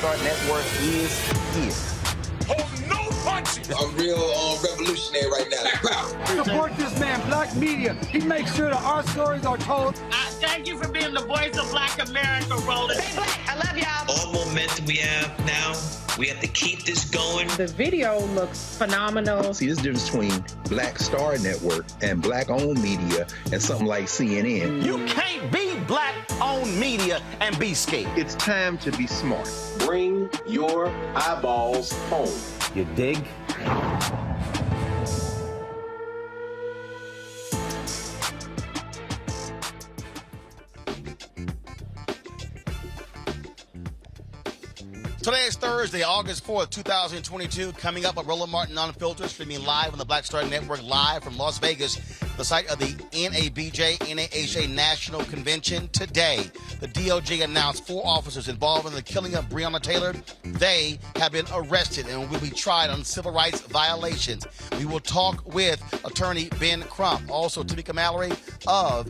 Star Network is here. Oh, no punches! I'm real revolutionary right now. Support this man, Black Media. He makes sure that our stories are told. Thank you for being the voice of Black America, Roland. Stay black. I love y'all. All momentum we have now, we have to keep this going. The video looks phenomenal. See, this difference between Black Star Network and Black-owned media and something like CNN. You can't be Black-owned media and be scared. It's time to be smart. Bring your eyeballs home. You dig? Today is Thursday, August 4th, 2022. Coming up on Roland Martin Unfiltered, streaming live on the Black Star Network, live from Las Vegas, the site of the NABJ-NAHA National Convention. Today, the DOJ announced 4 officers involved in the killing of Breonna Taylor. They have been arrested and will be tried on civil rights violations. We will talk with attorney Ben Crump, also Tamika Mallory of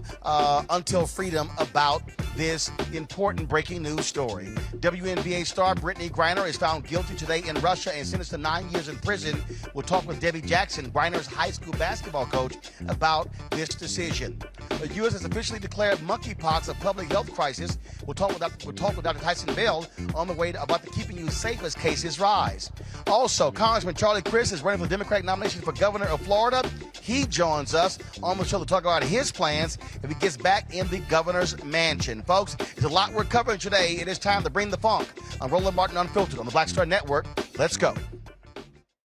Until Freedom, about this important breaking news story. WNBA star Brittany Griner is found guilty today in Russia and sentenced to 9 years in prison. We'll talk with Debbie Jackson, Griner's high school basketball coach, about this decision. The U.S. has officially declared monkeypox a public health crisis. We'll talk with Dr.Taison Bell on the way about the Keeping You Safe as cases rise. Also, Congressman Charlie Crist is running for the Democratic nomination for governor of Florida. He joins us on the show to talk about his plans if he gets back in the governor's mansion. Folks, there's a lot we're covering today. It is time to bring the funk on Roland Martin Unfiltered on the Black Star Network. Let's go.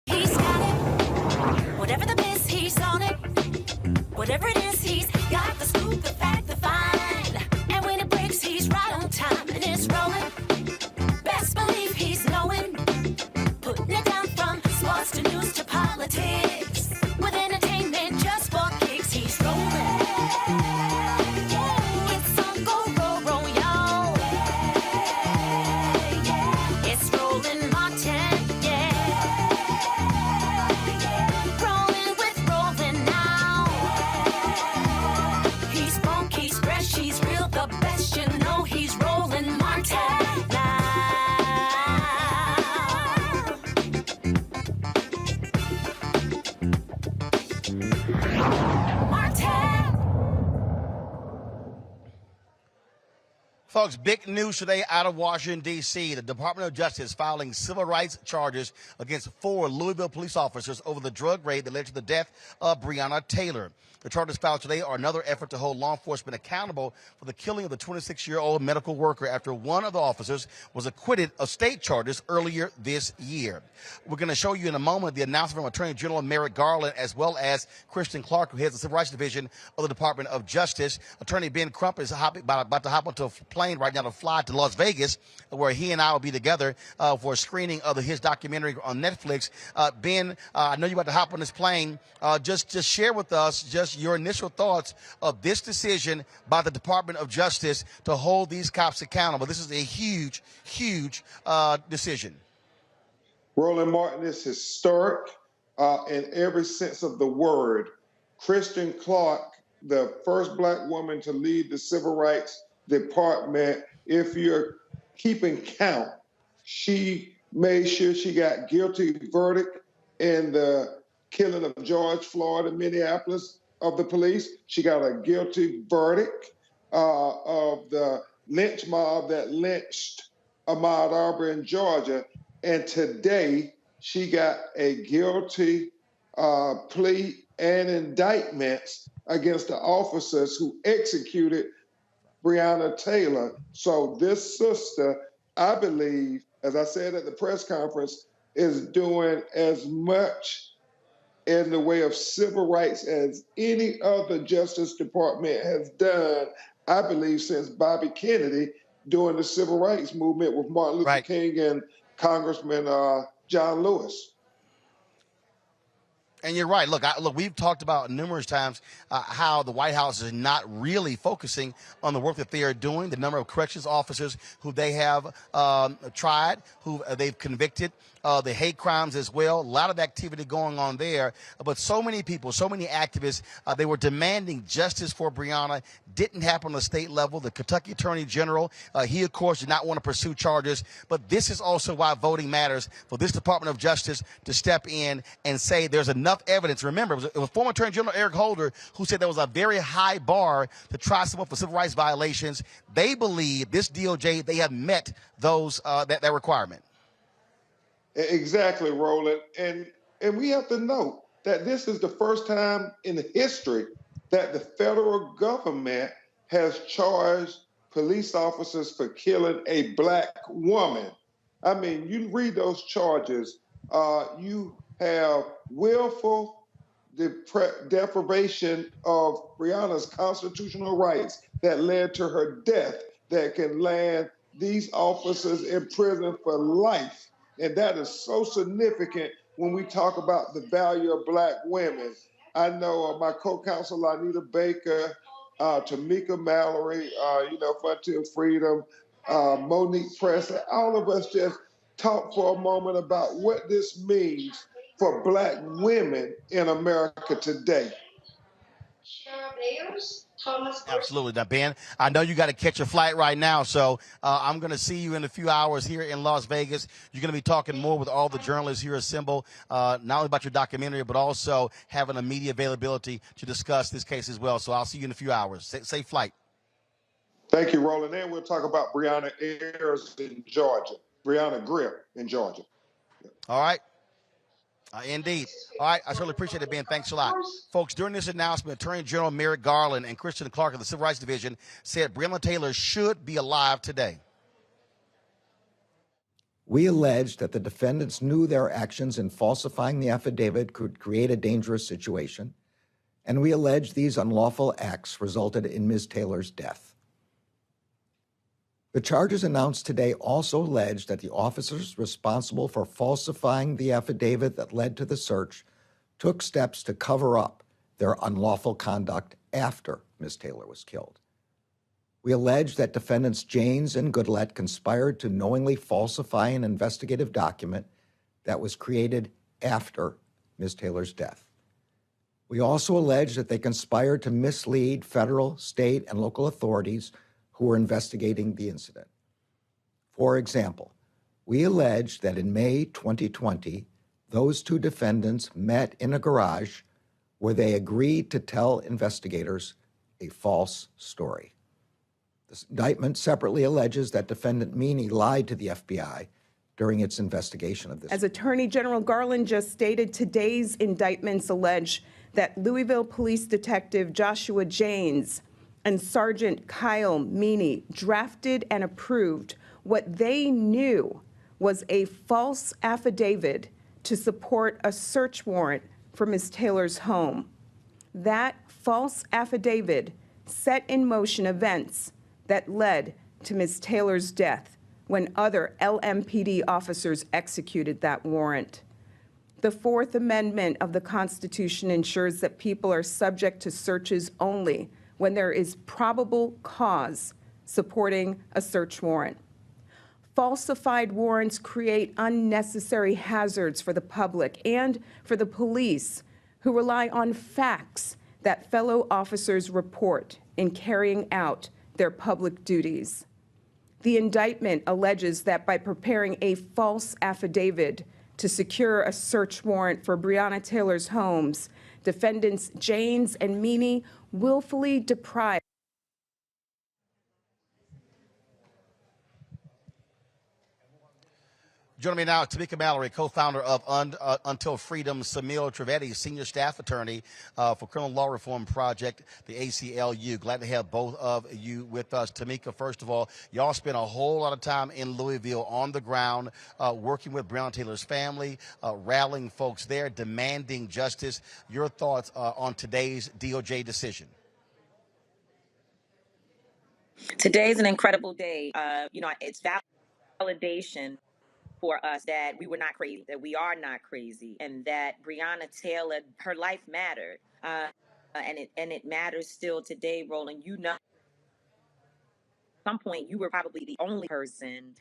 He's got it. Whatever the miss, he's on it. Whatever it is, he's got the scoop, the fact, the find. And when it breaks, he's right on time and it's rolling. Best believe he's knowing. Putting it down from sports to news to politics. With entertainment just for kicks, he's rolling. It's on Go, Roll, Roll, y'all. It's Roland Martin, yeah. Rolling with Roland now. He's Folks, big news today out of Washington, D.C. The Department of Justice filing civil rights charges against 4 Louisville police officers over the drug raid that led to the death of Breonna Taylor. The charges filed today are another effort to hold law enforcement accountable for the killing of the 26-year-old medical worker after one of the officers was acquitted of state charges earlier this year. We're going to show you in a moment the announcement from Attorney General Merrick Garland as well as Kristen Clark, who heads the Civil Rights Division of the Department of Justice. Attorney Ben Crump is about to hop onto a plane right now to fly to Las Vegas, where he and I will be together for a screening of his documentary on Netflix. Ben, I know you're about to hop on this plane. Just share with us just your initial thoughts of this decision by the Department of Justice to hold these cops accountable. This is a huge, huge decision. Roland Martin is historic in every sense of the word. Kristen Clark, the first Black woman to lead the Civil Rights Department, if you're keeping count, she made sure she got guilty verdict in the killing of George Floyd in Minneapolis of the police. She got a guilty verdict of the lynch mob that lynched Ahmaud Arbery in Georgia. And today she got a guilty plea and indictments against the officers who executed Breonna Taylor. So this sister, I believe, as I said at the press conference, is doing as much in the way of civil rights as any other Justice Department has done, I believe, since Bobby Kennedy doing the civil rights movement with Martin Luther King and Congressman John Lewis. And you're right. Look, we've talked about numerous times how the White House is not really focusing on the work that they are doing, the number of corrections officers who they have tried, who they've convicted, the hate crimes as well. A lot of activity going on there. But so many people, so many activists, they were demanding justice for Breonna. Didn't happen on the state level. The Kentucky Attorney General, he, of course, did not want to pursue charges. But this is also why voting matters for this Department of Justice to step in and say there's enough evidence. Remember, it was former Attorney General Eric Holder who said there was a very high bar to try someone for civil rights violations. They believe this DOJ, they have met those that requirement. Exactly, Roland. And we have to note that this is the first time in history that the federal government has charged police officers for killing a Black woman. I mean, you read those charges, you have willful deprivation of Breonna's constitutional rights that led to her death, that can land these officers in prison for life. And that is so significant when we talk about the value of Black women. I know my co-counsel, Anita Baker, Tamika, Mallory, Frontier Freedom, Monique Presley, all of us just talk for a moment about what this means for Black women in America today. Absolutely. Now, Ben, I know you got to catch a flight right now, so I'm going to see you in a few hours here in Las Vegas. You're going to be talking more with all the journalists here assembled, not only about your documentary, but also having a media availability to discuss this case as well. So I'll see you in a few hours. Safe flight. Thank you, Roland. And we'll talk about Breonna Ayers in Georgia, Breonna Grip in Georgia. All right. Indeed. All right. I certainly appreciate it, Ben. Thanks a lot. Folks, during this announcement, Attorney General Merrick Garland and Kristen Clark of the Civil Rights Division said Breonna Taylor should be alive today. We allege that the defendants knew their actions in falsifying the affidavit could create a dangerous situation, and we allege these unlawful acts resulted in Ms. Taylor's death. The charges announced today also allege that the officers responsible for falsifying the affidavit that led to the search took steps to cover up their unlawful conduct after Ms. Taylor was killed. We allege that defendants Janes and Goodlett conspired to knowingly falsify an investigative document that was created after Ms. Taylor's death. We also allege that they conspired to mislead federal, state, and local authorities who were investigating the incident. For example, we allege that in May 2020, those two defendants met in a garage where they agreed to tell investigators a false story. The indictment separately alleges that defendant Meany lied to the FBI during its investigation of this. As Attorney General Garland just stated, today's indictments allege that Louisville Police Detective Joshua Janes and Sergeant Kyle Meany drafted and approved what they knew was a false affidavit to support a search warrant for Ms. Taylor's home. That false affidavit set in motion events that led to Ms. Taylor's death when other LMPD officers executed that warrant. The Fourth Amendment of the Constitution ensures that people are subject to searches only when there is probable cause supporting a search warrant. Falsified warrants create unnecessary hazards for the public and for the police, who rely on facts that fellow officers report in carrying out their public duties. The indictment alleges that by preparing a false affidavit to secure a search warrant for Breonna Taylor's homes, defendants Janes and Meany willfully deprived. Joining me now, Tamika Mallory, co-founder of Until Freedom, Samil Trivedi, senior staff attorney for Criminal Law Reform Project, the ACLU. Glad to have both of you with us. Tamika, first of all, y'all spent a whole lot of time in Louisville on the ground, working with Breonna Taylor's family, rallying folks there, demanding justice. Your thoughts on today's DOJ decision? Today's an incredible day. It's validation for us that we were not crazy, that we are not crazy, and that Breonna Taylor, her life mattered, and it matters still today, Roland. You know, at some point you were probably the only person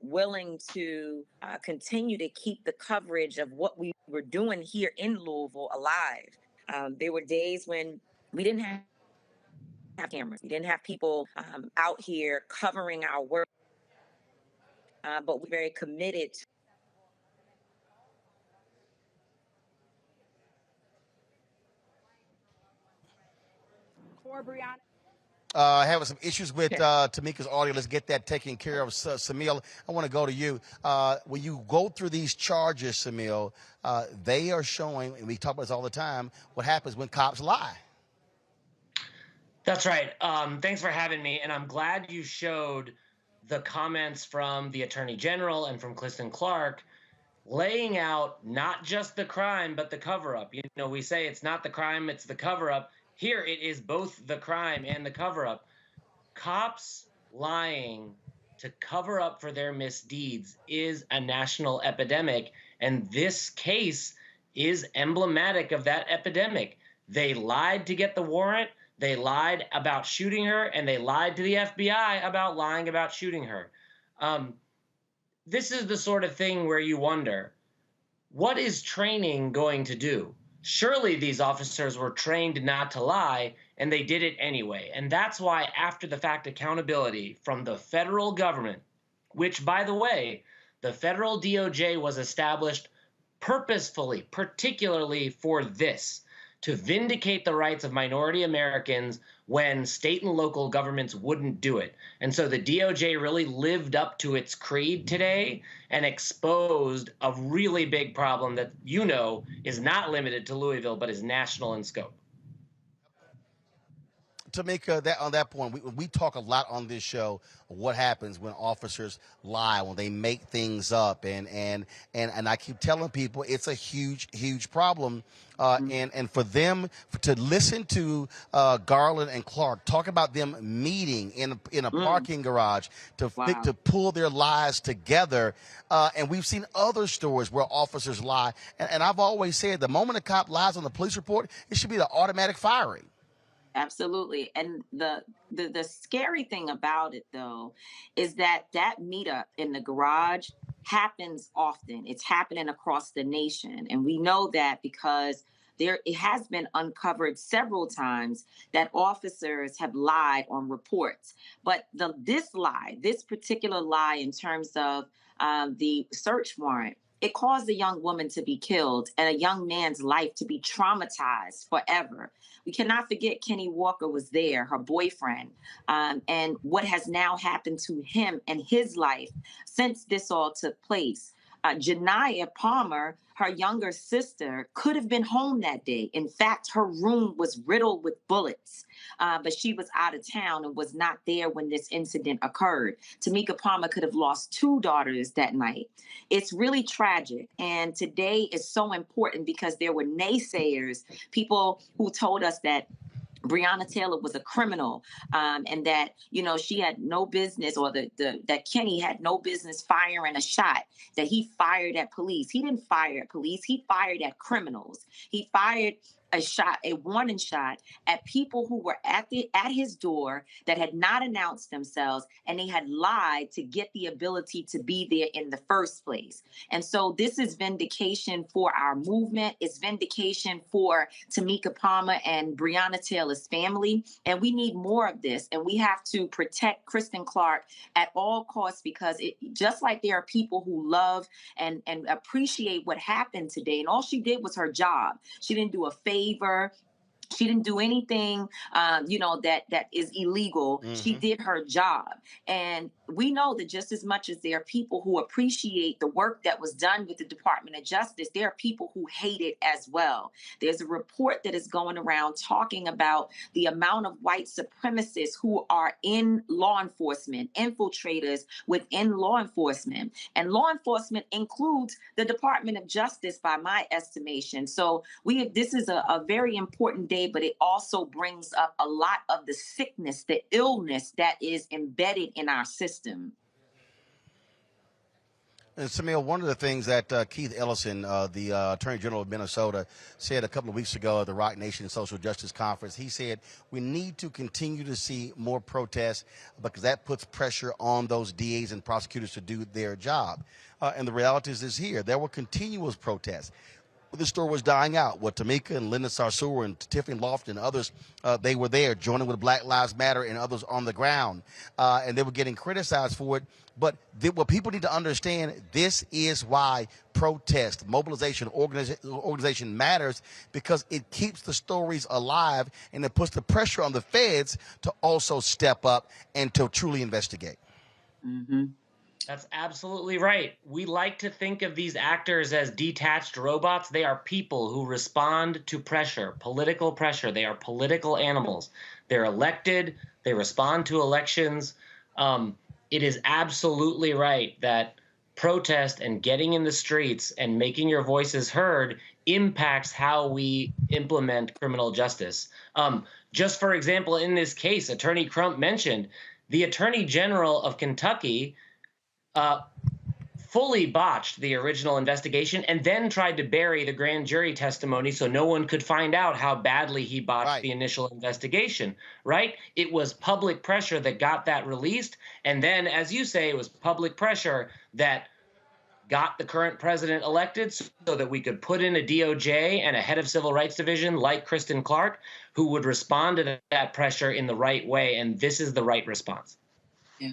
willing to continue to keep the coverage of what we were doing here in Louisville alive. There were days when we didn't have cameras, we didn't have people out here covering our work, but we're very committed For Breonna. Having some issues with Tamika's audio. Let's get that taken care of. Samil, I want to go to you. When you go through these charges, Samil, they are showing, and we talk about this all the time, what happens when cops lie. That's right. Thanks for having me. And I'm glad you showed the comments from the Attorney General and from Kristen Clark laying out not just the crime, but the cover-up. You know, we say it's not the crime, it's the cover-up. Here it is both the crime and the cover-up. Cops lying to cover up for their misdeeds is a national epidemic, and this case is emblematic of that epidemic. They lied to get the warrant, they lied about shooting her, and they lied to the FBI about lying about shooting her. This is the sort of thing where you wonder, what is training going to do? Surely these officers were trained not to lie, and they did it anyway. And that's why after the fact accountability from the federal government, which, by the way, the federal DOJ was established purposefully, particularly for this, to vindicate the rights of minority Americans when state and local governments wouldn't do it. And so the DOJ really lived up to its creed today and exposed a really big problem that, you know, is not limited to Louisville, but is national in scope. Tamika, on that point, we talk a lot on this show of what happens when officers lie, when they make things up, and I keep telling people it's a huge problem, and for them to listen to Garland and Clark talk about them meeting in a parking garage to pull their lies together, and we've seen other stories where officers lie, and I've always said the moment a cop lies on the police report, it should be the automatic firing. Absolutely. And the scary thing about it, though, is that meetup in the garage happens often. It's happening across the nation. And we know that because it has been uncovered several times that officers have lied on reports. But this particular lie in terms of the search warrant, it caused a young woman to be killed and a young man's life to be traumatized forever. We cannot forget Kenny Walker was there, her boyfriend, and what has now happened to him and his life since this all took place. Janiyah Palmer, her younger sister, could have been home that day. In fact, her room was riddled with bullets, but she was out of town and was not there when this incident occurred. Tamika Palmer could have lost 2 daughters that night. It's really tragic. And today is so important because there were naysayers, people who told us that Breonna Taylor was a criminal, and that, she had no business, or that Kenny had no business firing a shot, that he fired at police. He didn't fire at police. He fired at criminals. He fired a warning shot at people who were at his door that had not announced themselves, and they had lied to get the ability to be there in the first place. And so this is vindication for our movement. It's vindication for Tamika Palmer and Breonna Taylor's family. And we need more of this. And we have to protect Kristen Clark at all costs, because just like there are people who love and appreciate what happened today, and all she did was her job. She didn't do a favor. She didn't do anything, that is illegal. Mm-hmm. She did her job. And we know that just as much as there are people who appreciate the work that was done with the Department of Justice, there are people who hate it as well. There's a report that is going around talking about the amount of white supremacists who are in law enforcement, infiltrators within law enforcement. And law enforcement includes the Department of Justice, by my estimation. So this is a very important day, but it also brings up a lot of the sickness, the illness that is embedded in our system. And Samir, one of the things that Keith Ellison, the Attorney General of Minnesota, said a couple of weeks ago at the Rock Nation Social Justice Conference, he said we need to continue to see more protests because that puts pressure on those DAs and prosecutors to do their job. And the reality is this here. There were continuous protests. The story was dying out. With Tamika and Linda Sarsour and Tiffany Lofton and others, they were there joining with Black Lives Matter and others on the ground. And they were getting criticized for it. But what people need to understand, this is why protest, mobilization, organization matters, because it keeps the stories alive and it puts the pressure on the feds to also step up and to truly investigate. Mm-hmm. That's absolutely right. We like to think of these actors as detached robots. They are people who respond to pressure, political pressure. They are political animals. They're elected. They respond to elections. It is absolutely right that protest and getting in the streets and making your voices heard impacts how we implement criminal justice. Just for example, in this case, Attorney Crump mentioned the Attorney General of Kentucky fully botched the original investigation and then tried to bury the grand jury testimony so no one could find out how badly he botched the initial investigation, right? It was public pressure that got that released. And then, as you say, it was public pressure that got the current president elected so that we could put in a DOJ and a head of civil rights division like Kristen Clark, who would respond to that pressure in the right way. And this is the right response. Yeah.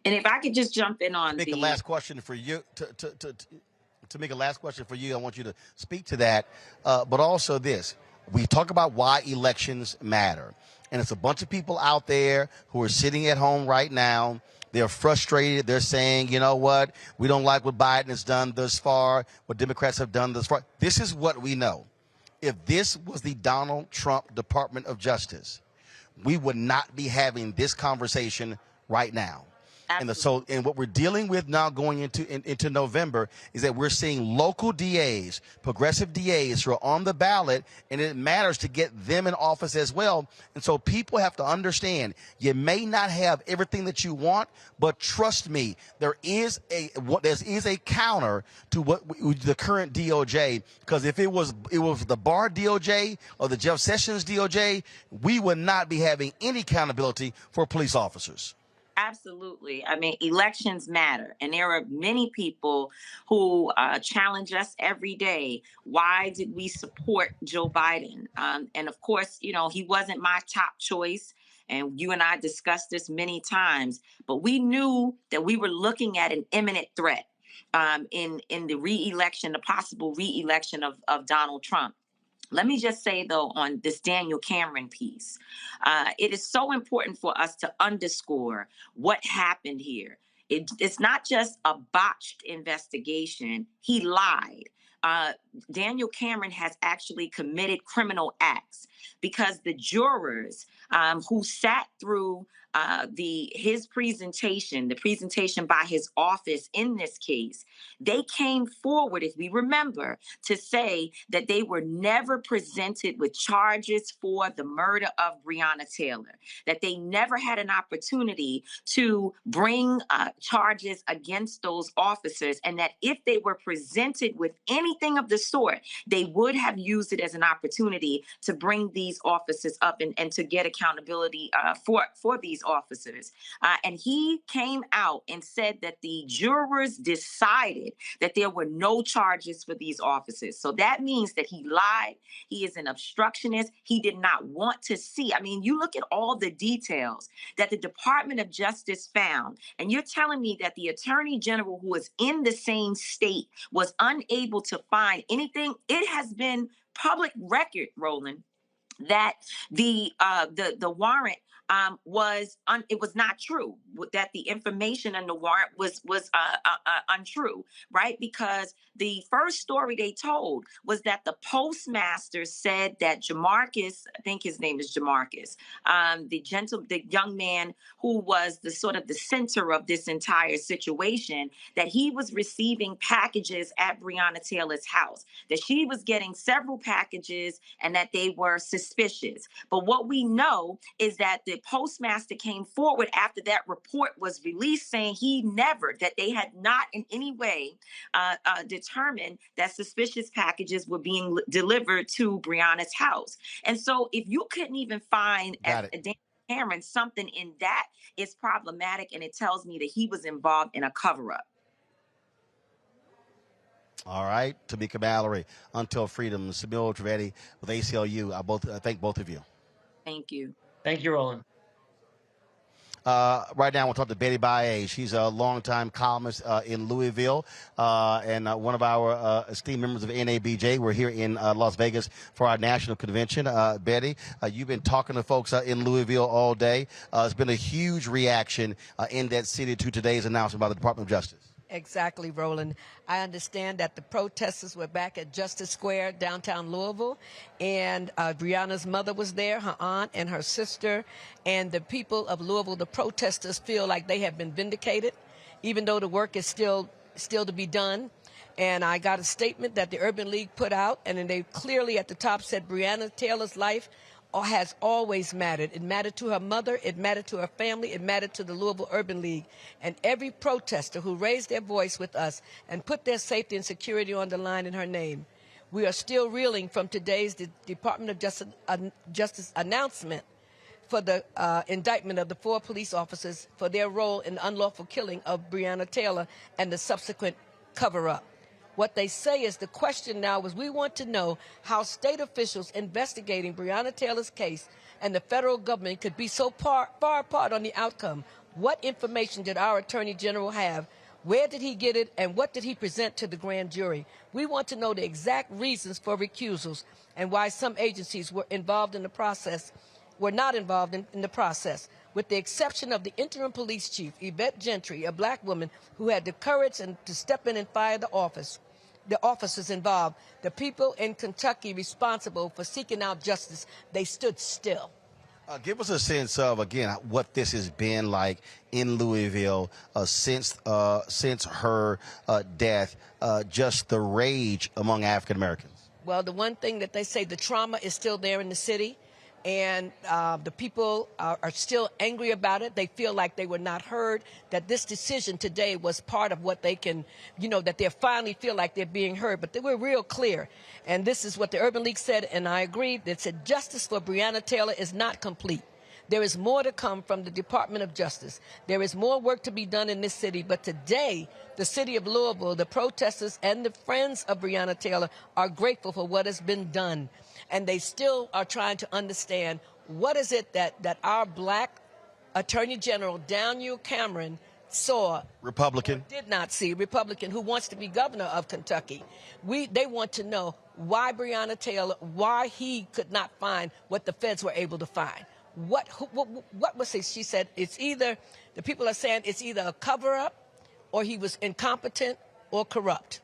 And if I could just jump in on the last question for you, to make a last question for you, I want you to speak to that, but also this. We talk about why elections matter, and it's a bunch of people out there who are sitting at home right now. They're frustrated. They're saying, you know what, we don't like what Biden has done thus far, what Democrats have done thus far. This is what we know. If this was the Donald Trump Department of Justice, we would not be having this conversation right now. Absolutely. And what we're dealing with now going into November is that we're seeing local DAs, progressive DAs who are on the ballot, and it matters to get them in office as well. And so people have to understand, you may not have everything that you want, but trust me, there is a counter to the current DOJ, because if it was the Barr DOJ or the Jeff Sessions DOJ, we would not be having any accountability for police officers. Absolutely. I mean, elections matter. And there are many people who challenge us every day. Why did we support Joe Biden? And of course, he wasn't my top choice. And you and I discussed this many times. But we knew that we were looking at an imminent threat. in the re-election, the possible re-election of Donald Trump. Let me just say, though, on this Daniel Cameron piece, it is so important for us to underscore what happened here. It's not just a botched investigation. He lied. Daniel Cameron has actually committed criminal acts because the jurors who sat through his presentation, the presentation by his office in this case, they came forward, if we remember, to say that they were never presented with charges for the murder of Breonna Taylor, that they never had an opportunity to bring charges against those officers, and that if they were presented with anything of the sort, they would have used it as an opportunity to bring these officers up and to get accountability for these officers. And he came out and said that the jurors decided that there were no charges for these officers. So that means that he lied. He is an obstructionist. He did not want to see. I mean, you look at all the details that the Department of Justice found, and you're telling me that the Attorney General, who was in the same state, was unable to find anything. It has been public record, Roland, that the warrant it was not true, that the information in the warrant was untrue, right? Because the first story they told was that the postmaster said that Jamarcus, I think his name is Jamarcus, the young man who was the sort of the center of this entire situation, that he was receiving packages at Breonna Taylor's house, that she was getting several packages and that they were suspicious. But what we know is that the postmaster came forward after that report was released saying that they had not in any way determined that suspicious packages were being delivered to Breonna's house. And so if you couldn't even find Dan Cameron something in that, is problematic, and it tells me that he was involved in a cover-up. All right, Tamika, Mallory, Until Freedom, Samil Trivedi with ACLU. I thank both of you. Thank you. Thank you, Roland. Right now, we'll talk to Betty Baye. She's a longtime columnist in Louisville and one of our esteemed members of NABJ. We're here in Las Vegas for our national convention. Betty, you've been talking to folks in Louisville all day. It's been a huge reaction in that city to today's announcement by the Department of Justice. Exactly, Roland. I understand that the protesters were back at Justice Square, downtown Louisville, and Breonna's mother was there, her aunt and her sister, and the people of Louisville, the protesters, feel like they have been vindicated, even though the work is still to be done. And I got a statement that the Urban League put out, and then they clearly at the top said Breonna Taylor's life has always mattered. It mattered to her mother, it mattered to her family, it mattered to the Louisville Urban League. And every protester who raised their voice with us and put their safety and security on the line in her name. We are still reeling from today's Department of Justice announcement for the indictment of the 4 police officers for their role in the unlawful killing of Breonna Taylor and the subsequent cover-up. What they say is the question now is we want to know how state officials investigating Breonna Taylor's case and the federal government could be so far apart on the outcome. What information did our Attorney General have? Where did he get it? And what did he present to the grand jury? We want to know the exact reasons for recusals and why some agencies were involved in the process, were not involved in the process. With the exception of the interim police chief, Yvette Gentry, a black woman who had the courage to step in and fire the officers involved, the people in Kentucky responsible for seeking out justice, they stood still. Give us a sense of, again, what this has been like in Louisville since her death, just the rage among African Americans. Well, the one thing that they say, the trauma is still there in the city. And the people are still angry about it. They feel like they were not heard, that this decision today was part of what they can, that they finally feel like they're being heard. But they were real clear. And this is what the Urban League said, and I agree. They said justice for Breonna Taylor is not complete. There is more to come from the Department of Justice. There is more work to be done in this city. But today, the city of Louisville, the protesters and the friends of Breonna Taylor are grateful for what has been done. And they still are trying to understand what is it that our black Attorney General, Daniel Cameron, saw, Republican, did not see, Republican who wants to be governor of Kentucky. They want to know why Breonna Taylor, why he could not find what the feds were able to find. What was it? She said it's either, the people are saying it's either a cover-up or he was incompetent or corrupt.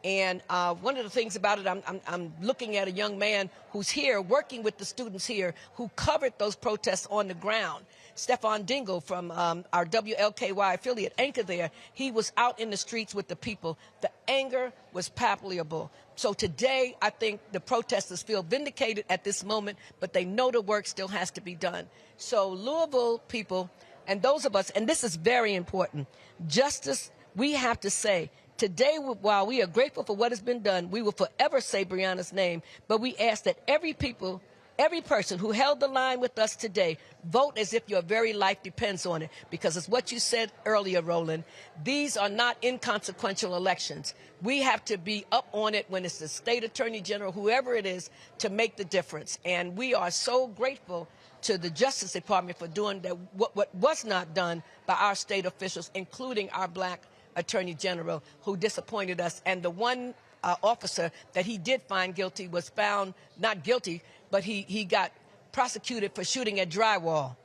And one of the things about it, I'm looking at a young man who's here working with the students here who covered those protests on the ground. Stefan Dingle from our WLKY affiliate anchor there, he was out in the streets with the people. The anger was palpable. So today, I think the protesters feel vindicated at this moment, but they know the work still has to be done. So Louisville people, and those of us, and this is very important, justice, we have to say, today, while we are grateful for what has been done, we will forever say Breonna's name, but we ask that every person who held the line with us today, vote as if your very life depends on it, because it's what you said earlier, Roland. These are not inconsequential elections. We have to be up on it when it's the state attorney general, whoever it is, to make the difference. And we are so grateful to the Justice Department for doing that, what was not done by our state officials, including our black attorney general, who disappointed us. And the one officer that he did find guilty was found not guilty, but he got prosecuted for shooting at drywall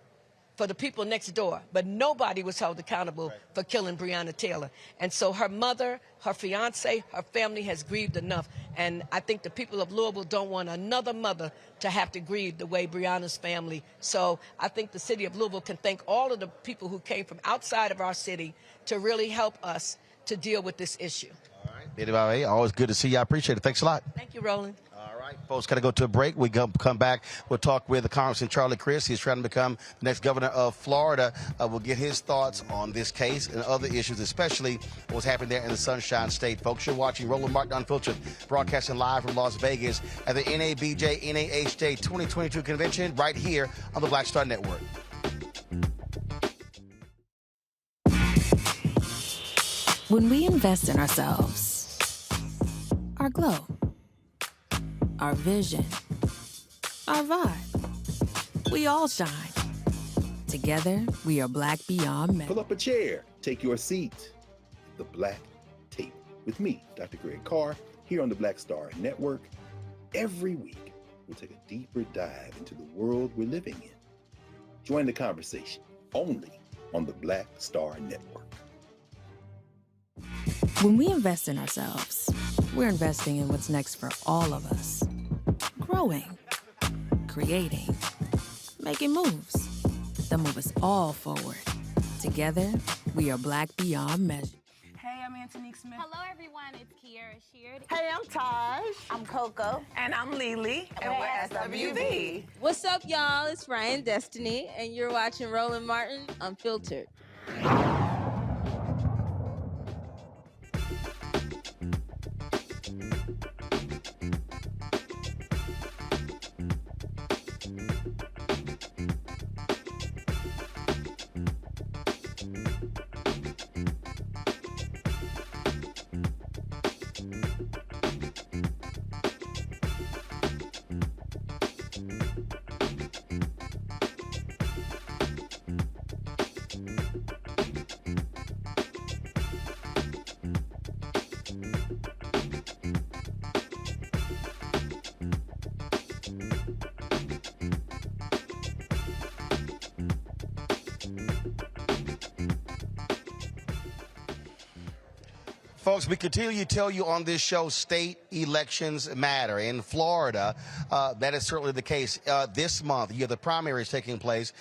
for the people next door. But nobody was held accountable for killing Breonna Taylor. And so her mother, her fiance, her family has grieved enough. And I think the people of Louisville don't want another mother to have to grieve the way Breonna's family. So I think the city of Louisville can thank all of the people who came from outside of our city to really help us to deal with this issue. All right. Anybody, always good to see you. I appreciate it. Thanks a lot. Thank you, Roland. All right, folks, got to go to a break. We come back. We'll talk with the Congressman Charlie Crist. He's trying to become the next governor of Florida. We'll get his thoughts on this case and other issues, especially what's happening there in the Sunshine State. Folks, you're watching Roland Martin Unfiltered, broadcasting live from Las Vegas at the NABJ NAHJ 2022 convention right here on the Black Star Network. When we invest in ourselves, our glow, our vision, our vibe, we all shine. Together, we are Black beyond measure. Pull up a chair, take your seat. The Black Table with me, Dr. Greg Carr, here on the Black Star Network. Every week, we'll take a deeper dive into the world we're living in. Join the conversation only on the Black Star Network. When we invest in ourselves, we're investing in what's next for all of us. Growing, creating, making moves that move us all forward. Together, we are Black beyond measure. Hey, I'm Antonique Smith. Hello, everyone. It's Kiara Sheard. Hey, I'm Taj. I'm Coco. And I'm Lily. And we're SWV. What's up, y'all? It's Ryan Destiny, and you're watching Roland Martin Unfiltered. Folks, we continue to tell you on this show, state elections matter. In Florida, that is certainly the case. This month, you have the primaries taking place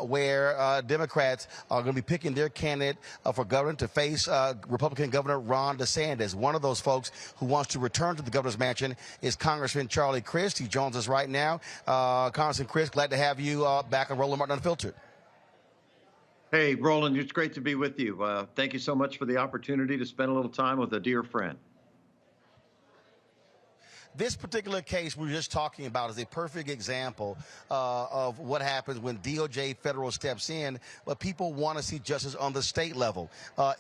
where Democrats are going to be picking their candidate for governor to face Republican Governor Ron DeSantis. One of those folks who wants to return to the governor's mansion is Congressman Charlie Crist. He joins us right now. Congressman Crist, glad to have you back on Roland Martin Unfiltered. Hey, Roland, it's great to be with you. Thank you so much for the opportunity to spend a little time with a dear friend. This particular case we're just talking about is a perfect example of what happens when DOJ federal steps in, but people want to see justice on the state level.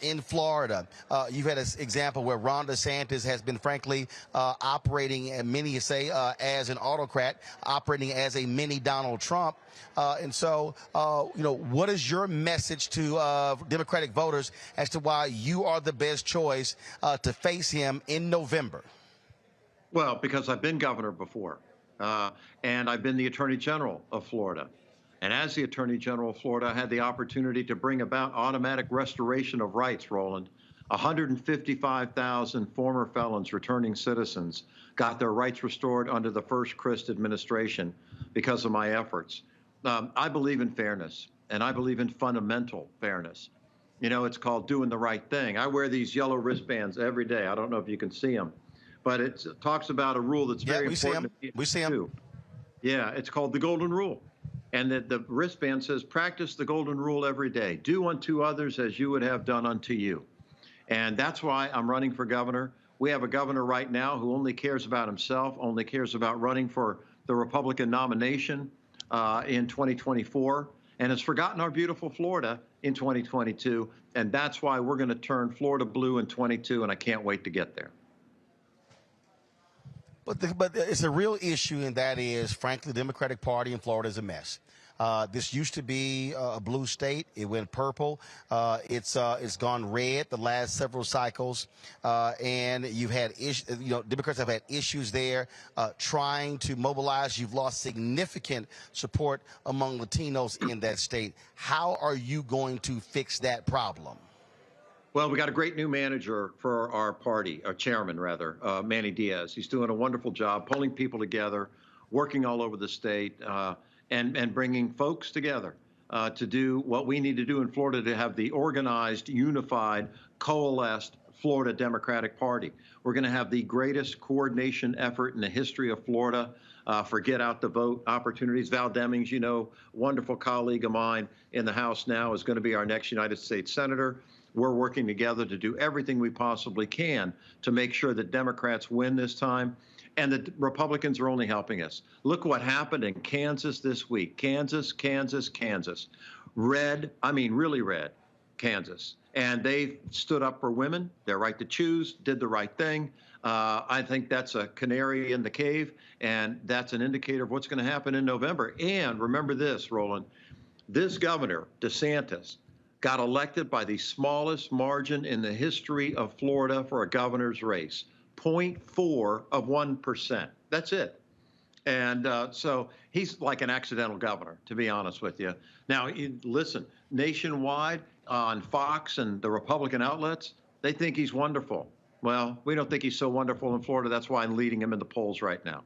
In Florida, you've had an example where Ron DeSantis has been, frankly, operating, and many say, as an autocrat, operating as a mini Donald Trump. And so, what is your message to Democratic voters as to why you are the best choice to face him in November? Well, because I've been governor before, and I've been the Attorney General of Florida. And as the Attorney General of Florida, I had the opportunity to bring about automatic restoration of rights, Roland. 155,000 former felons, returning citizens, got their rights restored under the first Crist administration because of my efforts. I believe in fairness, and I believe in fundamental fairness. You know, it's called doing the right thing. I wear these yellow wristbands every day. I don't know if you can see them. But it talks about a rule that's very important. We see him. Yeah, it's called the Golden Rule. And the wristband says, practice the Golden Rule every day. Do unto others as you would have done unto you. And that's why I'm running for governor. We have a governor right now who only cares about himself, only cares about running for the Republican nomination in 2024, and has forgotten our beautiful Florida in 2022. And that's why we're going to turn Florida blue in 22, and I can't wait to get there. But it's a real issue, and that is, frankly, the Democratic Party in Florida is a mess. This used to be a blue state. It went purple. It's gone red the last several cycles, and you've had Democrats have had issues there trying to mobilize. You've lost significant support among Latinos in that state. How are you going to fix that problem? Well, we got a great new manager for our party, our chairman, rather, Manny Diaz. He's doing a wonderful job pulling people together, working all over the state, and bringing folks together to do what we need to do in Florida to have the organized, unified, coalesced Florida Democratic Party. We're going to have the greatest coordination effort in the history of Florida for get out the vote opportunities. Val Demings, you know, wonderful colleague of mine in the House now, is going to be our next United States Senator. We're working together to do everything we possibly can to make sure that Democrats win this time, and the Republicans are only helping us. Look what happened in Kansas this week. Kansas. Red, I mean really red, Kansas. And they stood up for women, their right to choose, did the right thing. I think that's a canary in the cave, and that's an indicator of what's going to happen in November. And remember this, Roland, this governor, DeSantis, got elected by the smallest margin in the history of Florida for a governor's race, 0.4%. That's it. And so he's like an accidental governor, to be honest with you. Now, listen, nationwide on Fox and the Republican outlets, they think he's wonderful. Well, we don't think he's so wonderful in Florida. That's why I'm leading him in the polls right now.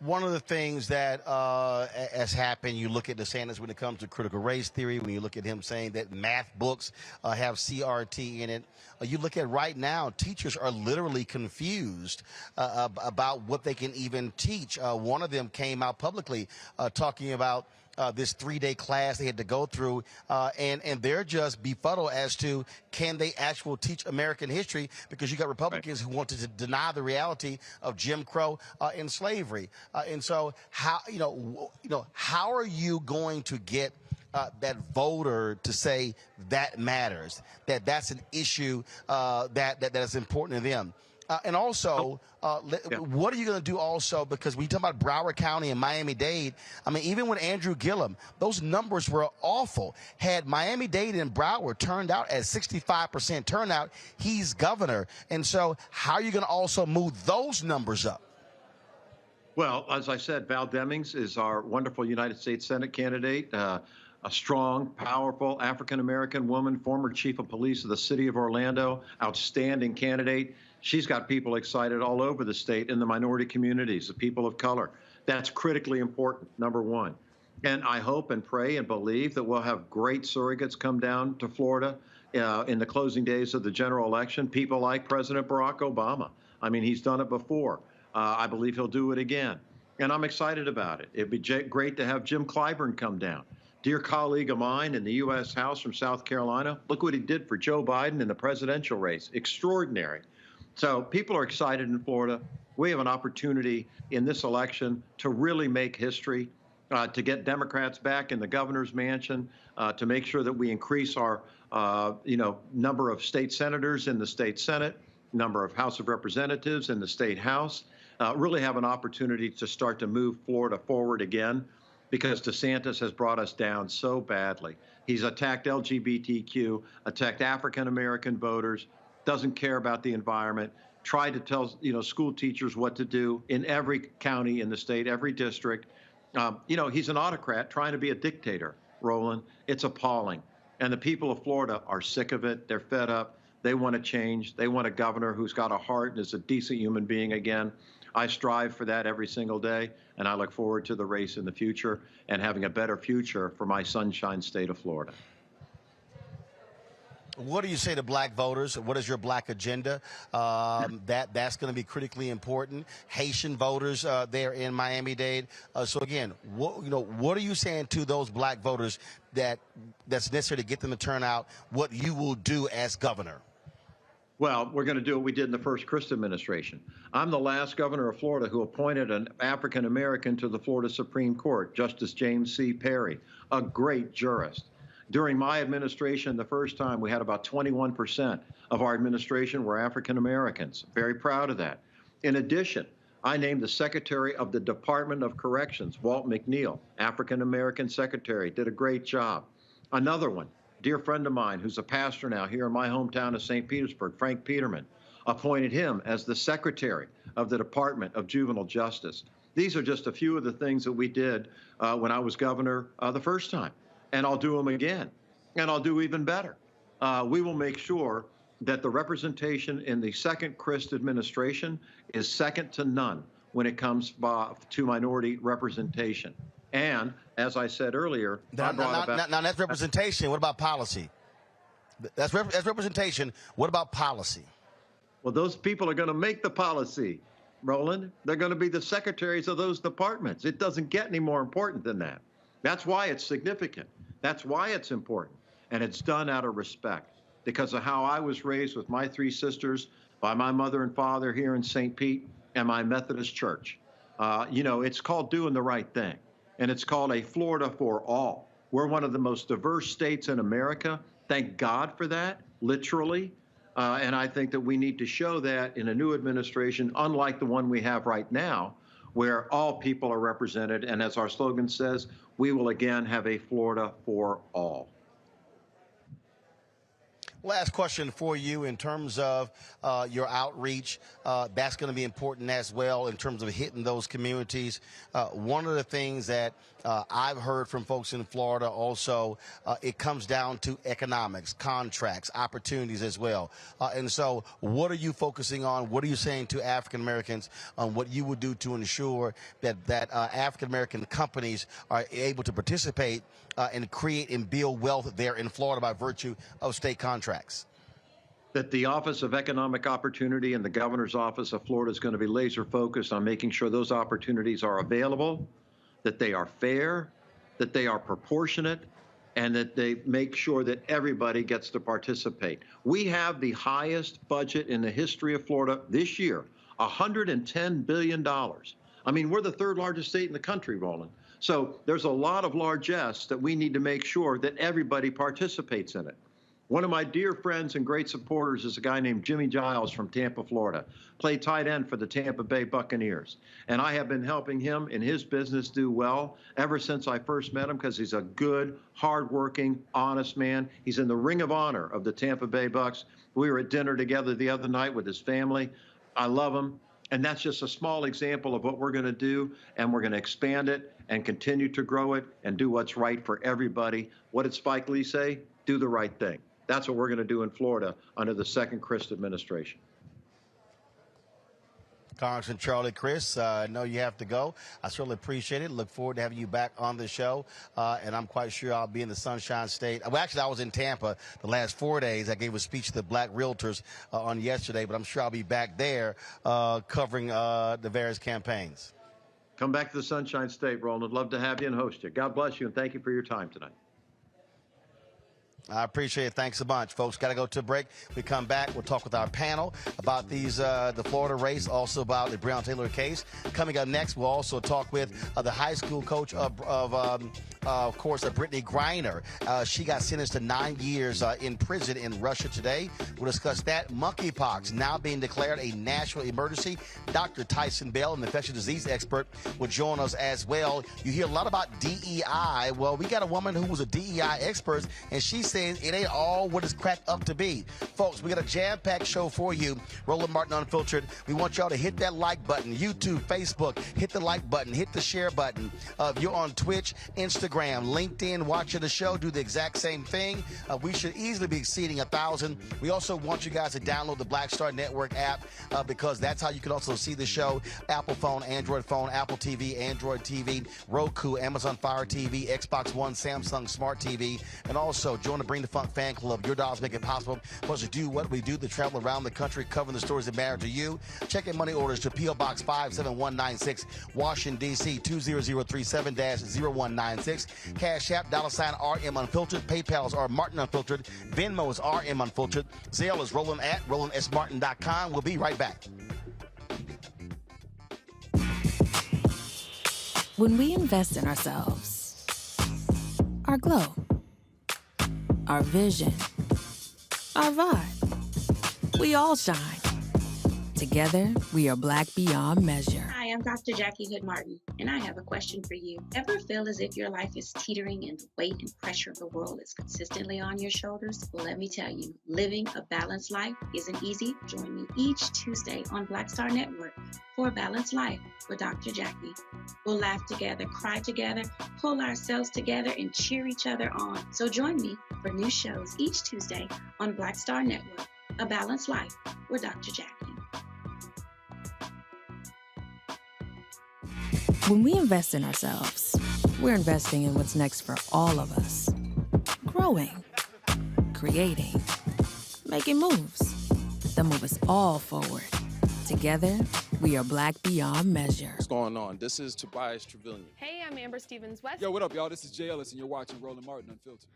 One of the things that has happened, you look at DeSantis when it comes to critical race theory, when you look at him saying that math books have CRT in it, you look at right now, teachers are literally confused about what they can even teach. One of them came out publicly talking about this 3-day class they had to go through, and they're just befuddled as to can they actually teach American history, because you got Republicans who wanted to deny the reality of Jim Crow and slavery. And so how how are you going to get that voter to say that matters, that's an issue that is important to them? And also, what are you going to do also? Because when you talk about Broward County and Miami-Dade, I mean, even with Andrew Gillum, those numbers were awful. Had Miami-Dade and Broward turned out at 65% turnout, he's governor. And so how are you going to also move those numbers up? Well, as I said, Val Demings is our wonderful United States Senate candidate, a strong, powerful African-American woman, former chief of police of the city of Orlando, outstanding candidate. She's got people excited all over the state in the minority communities, the people of color. That's critically important, number one. And I hope and pray and believe that we'll have great surrogates come down to Florida in the closing days of the general election, people like President Barack Obama. I mean, he's done it before. I believe he'll do it again. And I'm excited about it. It'd be great to have Jim Clyburn come down. Dear colleague of mine in the U.S. House from South Carolina, look what he did for Joe Biden in the presidential race. Extraordinary. So people are excited in Florida. We have an opportunity in this election to really make history, to get Democrats back in the governor's mansion, to make sure that we increase our, number of state senators in the state Senate, number of House of Representatives in the state House, really have an opportunity to start to move Florida forward again, because DeSantis has brought us down so badly. He's attacked LGBTQ, attacked African-American voters, doesn't care about the environment, tried to tell, school teachers what to do in every county in the state, every district. He's an autocrat trying to be a dictator, Roland. It's appalling. And the people of Florida are sick of it. They're fed up. They want to change. They want a governor who's got a heart and is a decent human being again. I strive for that every single day, and I look forward to the race in the future and having a better future for my sunshine state of Florida. What do you say to black voters? What is your black agenda? That's going to be critically important. Haitian voters there in Miami-Dade. So again, what are you saying to those black voters that's necessary to get them to turn out? What you will do as governor? Well, we're going to do what we did in the first Crist administration. I'm the last governor of Florida who appointed an African American to the Florida Supreme Court, Justice James C. Perry, a great jurist. During my administration, the first time, we had about 21% of our administration were African Americans. Very proud of that. In addition, I named the Secretary of the Department of Corrections, Walt McNeil, African American secretary, did a great job. Another one, dear friend of mine who's a pastor now here in my hometown of St. Petersburg, Frank Peterman, appointed him as the Secretary of the Department of Juvenile Justice. These are just a few of the things that we did when I was governor the first time. And I'll do them again, and I'll do even better. We will make sure that the representation in the second Crist administration is second to none when it comes to minority representation. And as I said earlier, now that's representation. What about policy? That's representation. What about policy? Well, those people are going to make the policy, Roland. They're going to be the secretaries of those departments. It doesn't get any more important than that. That's why it's significant. That's why it's important. And it's done out of respect because of how I was raised with my three sisters by my mother and father here in St. Pete and my Methodist church. It's called doing the right thing. And it's called a Florida for all. We're one of the most diverse states in America. Thank God for that, literally. And I think that we need to show that in a new administration, unlike the one we have right now, where all people are represented. And as our slogan says, we will again have a Florida for all. Last question for you in terms of your outreach. That's going to be important as well in terms of hitting those communities. One of the things that I've heard from folks in Florida also, it comes down to economics, contracts, opportunities as well. And so what are you focusing on? What are you saying to African Americans on what you would do to ensure that African American companies are able to participate and create and build wealth there in Florida by virtue of state contracts? That the Office of Economic Opportunity and the Governor's Office of Florida is going to be laser focused on making sure those opportunities are available, that they are fair, that they are proportionate, and that they make sure that everybody gets to participate. We have the highest budget in the history of Florida this year, $110 billion. I mean, we're the third largest state in the country, Roland. So there's a lot of largesse that we need to make sure that everybody participates in it. One of my dear friends and great supporters is a guy named Jimmy Giles from Tampa, Florida, played tight end for the Tampa Bay Buccaneers. And I have been helping him in his business do well ever since I first met him because he's a good, hardworking, honest man. He's in the Ring of Honor of the Tampa Bay Bucs. We were at dinner together the other night with his family. I love him. And that's just a small example of what we're going to do. And we're going to expand it and continue to grow it and do what's right for everybody. What did Spike Lee say? Do the right thing. That's what we're going to do in Florida under the second Crist administration. Congressman Charlie Crist, I know you have to go. I certainly appreciate it. Look forward to having you back on the show. And I'm quite sure I'll be in the Sunshine State. Well, actually, I was in Tampa the last 4 days. I gave a speech to the black realtors on yesterday, but I'm sure I'll be back there covering the various campaigns. Come back to the Sunshine State, Roland. Love to have you and host you. God bless you, and thank you for your time tonight. I appreciate it. Thanks a bunch, folks. Got to go to a break. We come back. We'll talk with our panel about the Florida race, also about the Breonna Taylor case. Coming up next, we'll also talk with the high school coach of course, Brittany Griner. She got sentenced to 9 years in prison in Russia today. We'll discuss that. Monkeypox now being declared a national emergency. Dr.Taison Bell, an infectious disease expert, will join us as well. You hear a lot about DEI. Well, we got a woman who was a DEI expert, and she says it ain't all what it's cracked up to be. Folks, we got a jam-packed show for you. Roland Martin Unfiltered. We want y'all to hit that like button. YouTube, Facebook, hit the like button, hit the share button. If you're on Twitch, Instagram, LinkedIn, watching the show, do the exact same thing. We should easily be exceeding 1,000. We also want you guys to download the Black Star Network app because that's how you can also see the show. Apple phone, Android phone, Apple TV, Android TV, Roku, Amazon Fire TV, Xbox One, Samsung Smart TV, and also join the Bring the Funk fan club. Your dollars make it possible for us to do what we do, to travel around the country, covering the stories that matter to you. Check in money orders to P.O. Box 57196, Washington, D.C. 20037-0196. Cash App, $RM Unfiltered. PayPal is R Martin Unfiltered. Venmo is RM Unfiltered. Zelle is Roland at RolandSMartin.com. We'll be right back. When we invest in ourselves, our glow, our vision, our vibe, we all shine. Together, we are Black beyond measure. Hi, I'm Dr. Jackie Hood Martin, and I have a question for you. Ever feel as if your life is teetering and the weight and pressure of the world is consistently on your shoulders? Well, let me tell you, living a balanced life isn't easy. Join me each Tuesday on Black Star Network for A Balanced Life with Dr. Jackie. We'll laugh together, cry together, pull ourselves together, and cheer each other on. So join me for new shows each Tuesday on Black Star Network, A Balanced Life with Dr. Jackie. When we invest in ourselves, we're investing in what's next for all of us. Growing, creating, making moves that move us all forward. Together, we are Black beyond measure. What's going on? This is Tobias Trevelyan. Hey, I'm Amber Stevens-West. Yo, what up, y'all? This is Jay Ellis, and you're watching Roland Martin Unfiltered.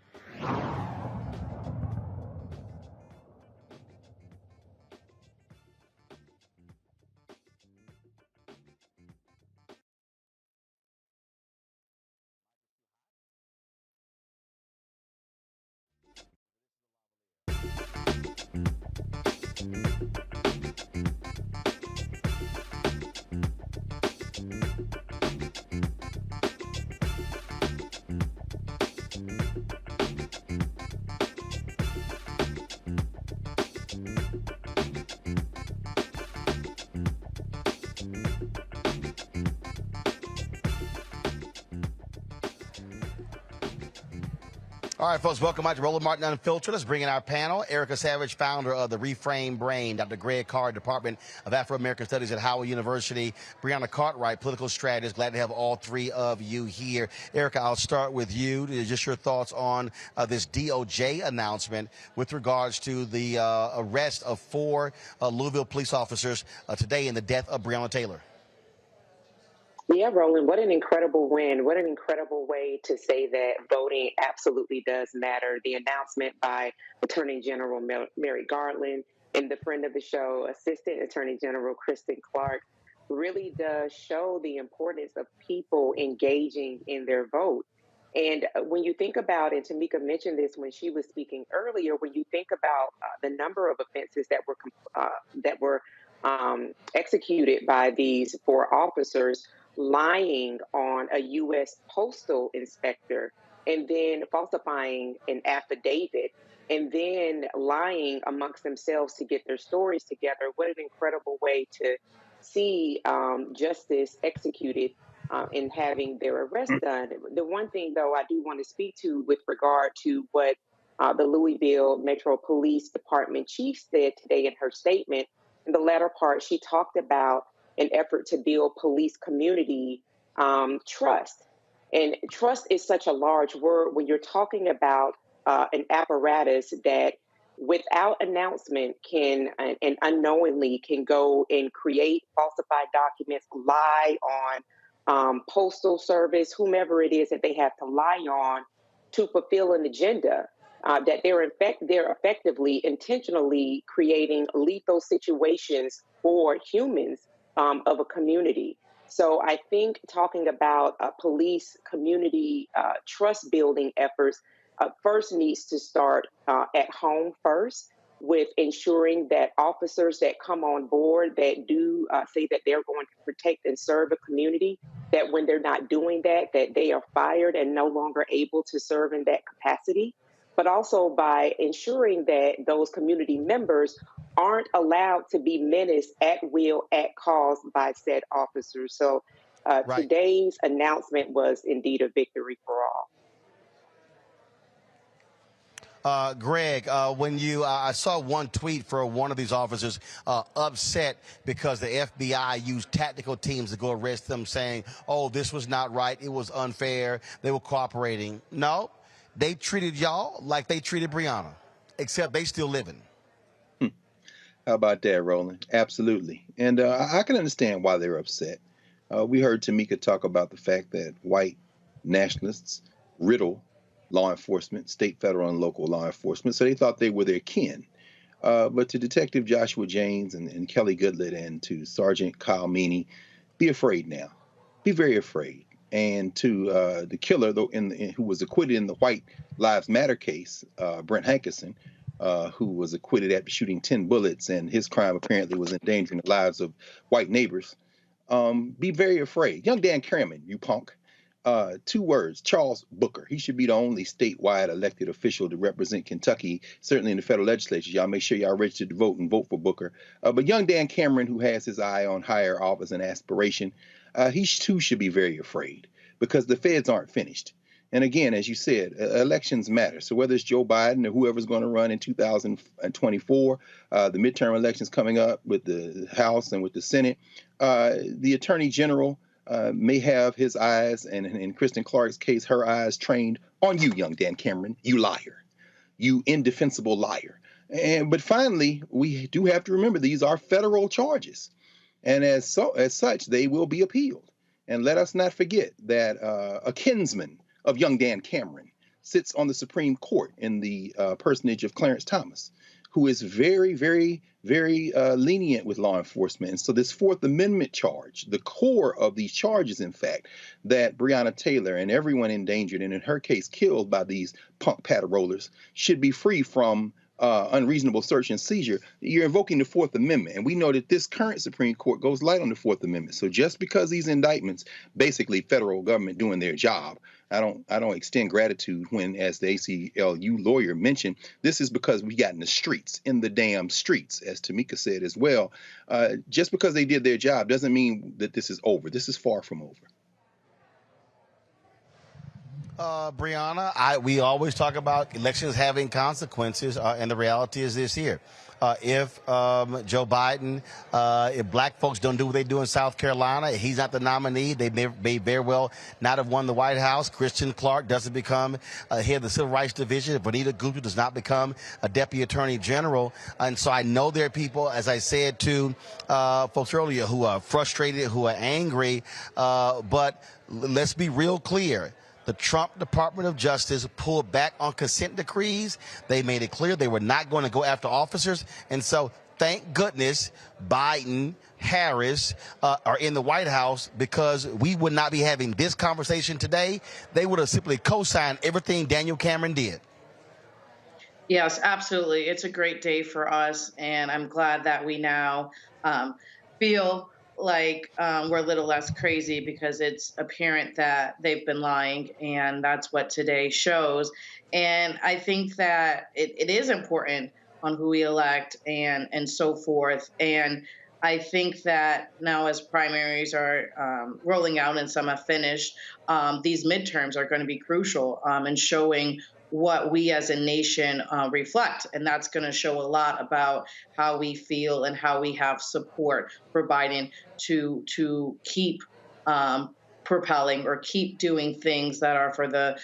All right, folks, welcome back to Roland Martin Unfiltered. Let's bring in our panel. Erica Savage, founder of the Reframe Brain, Dr. Greg Carr, Department of Afro-American Studies at Howard University, Breonna Cartwright, political strategist. Glad to have all three of you here. Erica, I'll start with you. Just your thoughts on this DOJ announcement with regards to the arrest of 4 Louisville police officers today in the death of Breonna Taylor. Yeah, Roland, what an incredible win. What an incredible way to say that voting absolutely does matter. The announcement by Attorney General Merrick Garland and the friend of the show, Assistant Attorney General Kristen Clark, really does show the importance of people engaging in their vote. And when you think about, and Tamika mentioned this when she was speaking earlier, when you think about the number of offenses that were executed by these 4 officers, lying on a U.S. postal inspector, and then falsifying an affidavit, and then lying amongst themselves to get their stories together. What an incredible way to see justice executed in having their arrest done. The one thing, though, I do want to speak to with regard to what the Louisville Metro Police Department chief said today in her statement. In the latter part, she talked about an effort to build police community trust. And trust is such a large word when you're talking about an apparatus that without announcement can and unknowingly can go and create falsified documents, lie on postal service, whomever it is that they have to lie on to fulfill an agenda. that they're effectively, intentionally creating lethal situations for humans of a community. So I think talking about police community trust building efforts first needs to start at home first, with ensuring that officers that come on board that do say that they're going to protect and serve a community, that when they're not doing that, that they are fired and no longer able to serve in that capacity. But also by ensuring that those community members aren't allowed to be menaced at will, at cause by said officers. So today's announcement was indeed a victory for all. Greg, when I saw one tweet for one of these officers upset because the FBI used tactical teams to go arrest them, saying, oh, this was not right, it was unfair, they were cooperating. No, they treated y'all like they treated Breonna, except they still living. How about that, Roland? Absolutely. And I can understand why they're upset. We heard Tamika talk about the fact that white nationalists riddle law enforcement, state, federal, and local law enforcement, so they thought they were their kin. But to Detective Joshua James and Kelly Goodlett and to Sergeant Kyle Meany, be afraid now. Be very afraid. And to the killer, though, who was acquitted in the White Lives Matter case, Brent Hankerson, who was acquitted after shooting 10 bullets, and his crime apparently was endangering the lives of white neighbors. Be very afraid. Young Dan Cameron, you punk. 2 words, Charles Booker. He should be the only statewide elected official to represent Kentucky, certainly in the federal legislature. Y'all make sure y'all register to vote and vote for Booker. But young Dan Cameron, who has his eye on higher office and aspiration, he too should be very afraid, because the feds aren't finished. And again, as you said, elections matter. So whether it's Joe Biden or whoever's going to run in 2024, the midterm elections coming up with the House and with the Senate, the Attorney General may have his eyes, and in Kristen Clark's case, her eyes trained on you, young Dan Cameron, you liar, you indefensible liar. But finally, we do have to remember these are federal charges, and as such, they will be appealed. And let us not forget that a kinsman of young Dan Cameron sits on the Supreme Court in the personage of Clarence Thomas, who is very, very, very lenient with law enforcement. And so this Fourth Amendment charge, the core of these charges, in fact, that Breonna Taylor and everyone endangered, and in her case killed by these punk patter-rollers, should be free from unreasonable search and seizure. You're invoking the Fourth Amendment. And we know that this current Supreme Court goes light on the Fourth Amendment. So just because these indictments, basically federal government doing their job, I don't extend gratitude when, as the ACLU lawyer mentioned, this is because we got in the streets, in the damn streets, as Tamika said as well. Just because they did their job doesn't mean that this is over. This is far from over. Breonna, we always talk about elections having consequences, and the reality is this here. If Joe Biden, if black folks don't do what they do in South Carolina, he's not the nominee. They may very well not have won the White House. Kristen Clark doesn't become head of the Civil Rights Division. If Bonita Gupta does not become a Deputy Attorney General. And so I know there are people, as I said to folks earlier, who are frustrated, who are angry. But let's be real clear. The Trump Department of Justice pulled back on consent decrees. They made it clear they were not going to go after officers. And so thank goodness Biden, Harris are in the White House, because we would not be having this conversation today. They would have simply co-signed everything Daniel Cameron did. Yes, absolutely. It's a great day for us. And I'm glad that we now feel like we're a little less crazy, because it's apparent that they've been lying, and that's what today shows. And I think that it is important on who we elect and so forth. And I think that now, as primaries are rolling out and some have finished, these midterms are going to be crucial in showing what we as a nation reflect. And that's going to show a lot about how we feel and how we have support for Biden to keep propelling or keep doing things that are for the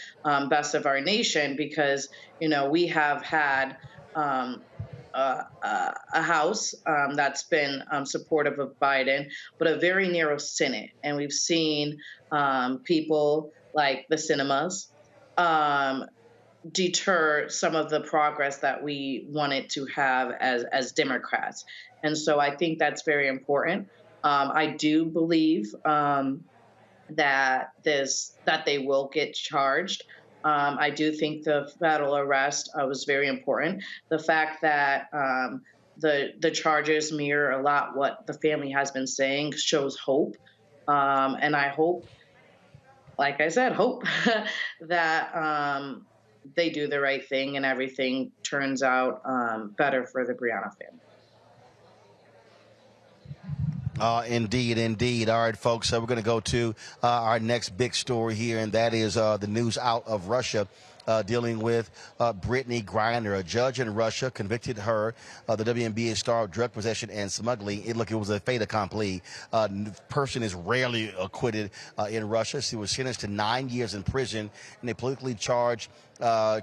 best of our nation. Because, we have had a House that's been supportive of Biden, but a very narrow Senate. And we've seen people like the cinemas, deter some of the progress that we wanted to have as Democrats. And so I think that's very important. I do believe that they will get charged. I do think the federal arrest was very important. The fact that the charges mirror a lot what the family has been saying shows hope. And I hope, like I said, hope that they do the right thing and everything turns out better for the Breonna family. Indeed, indeed. All right, folks, so we're going to go to our next big story here, and that is the news out of Russia dealing with Brittany Griner. A judge in Russia convicted her of the WNBA star of drug possession and smuggling. It was a fait accompli. Person is rarely acquitted in Russia. She was sentenced to 9 years in prison in a politically charged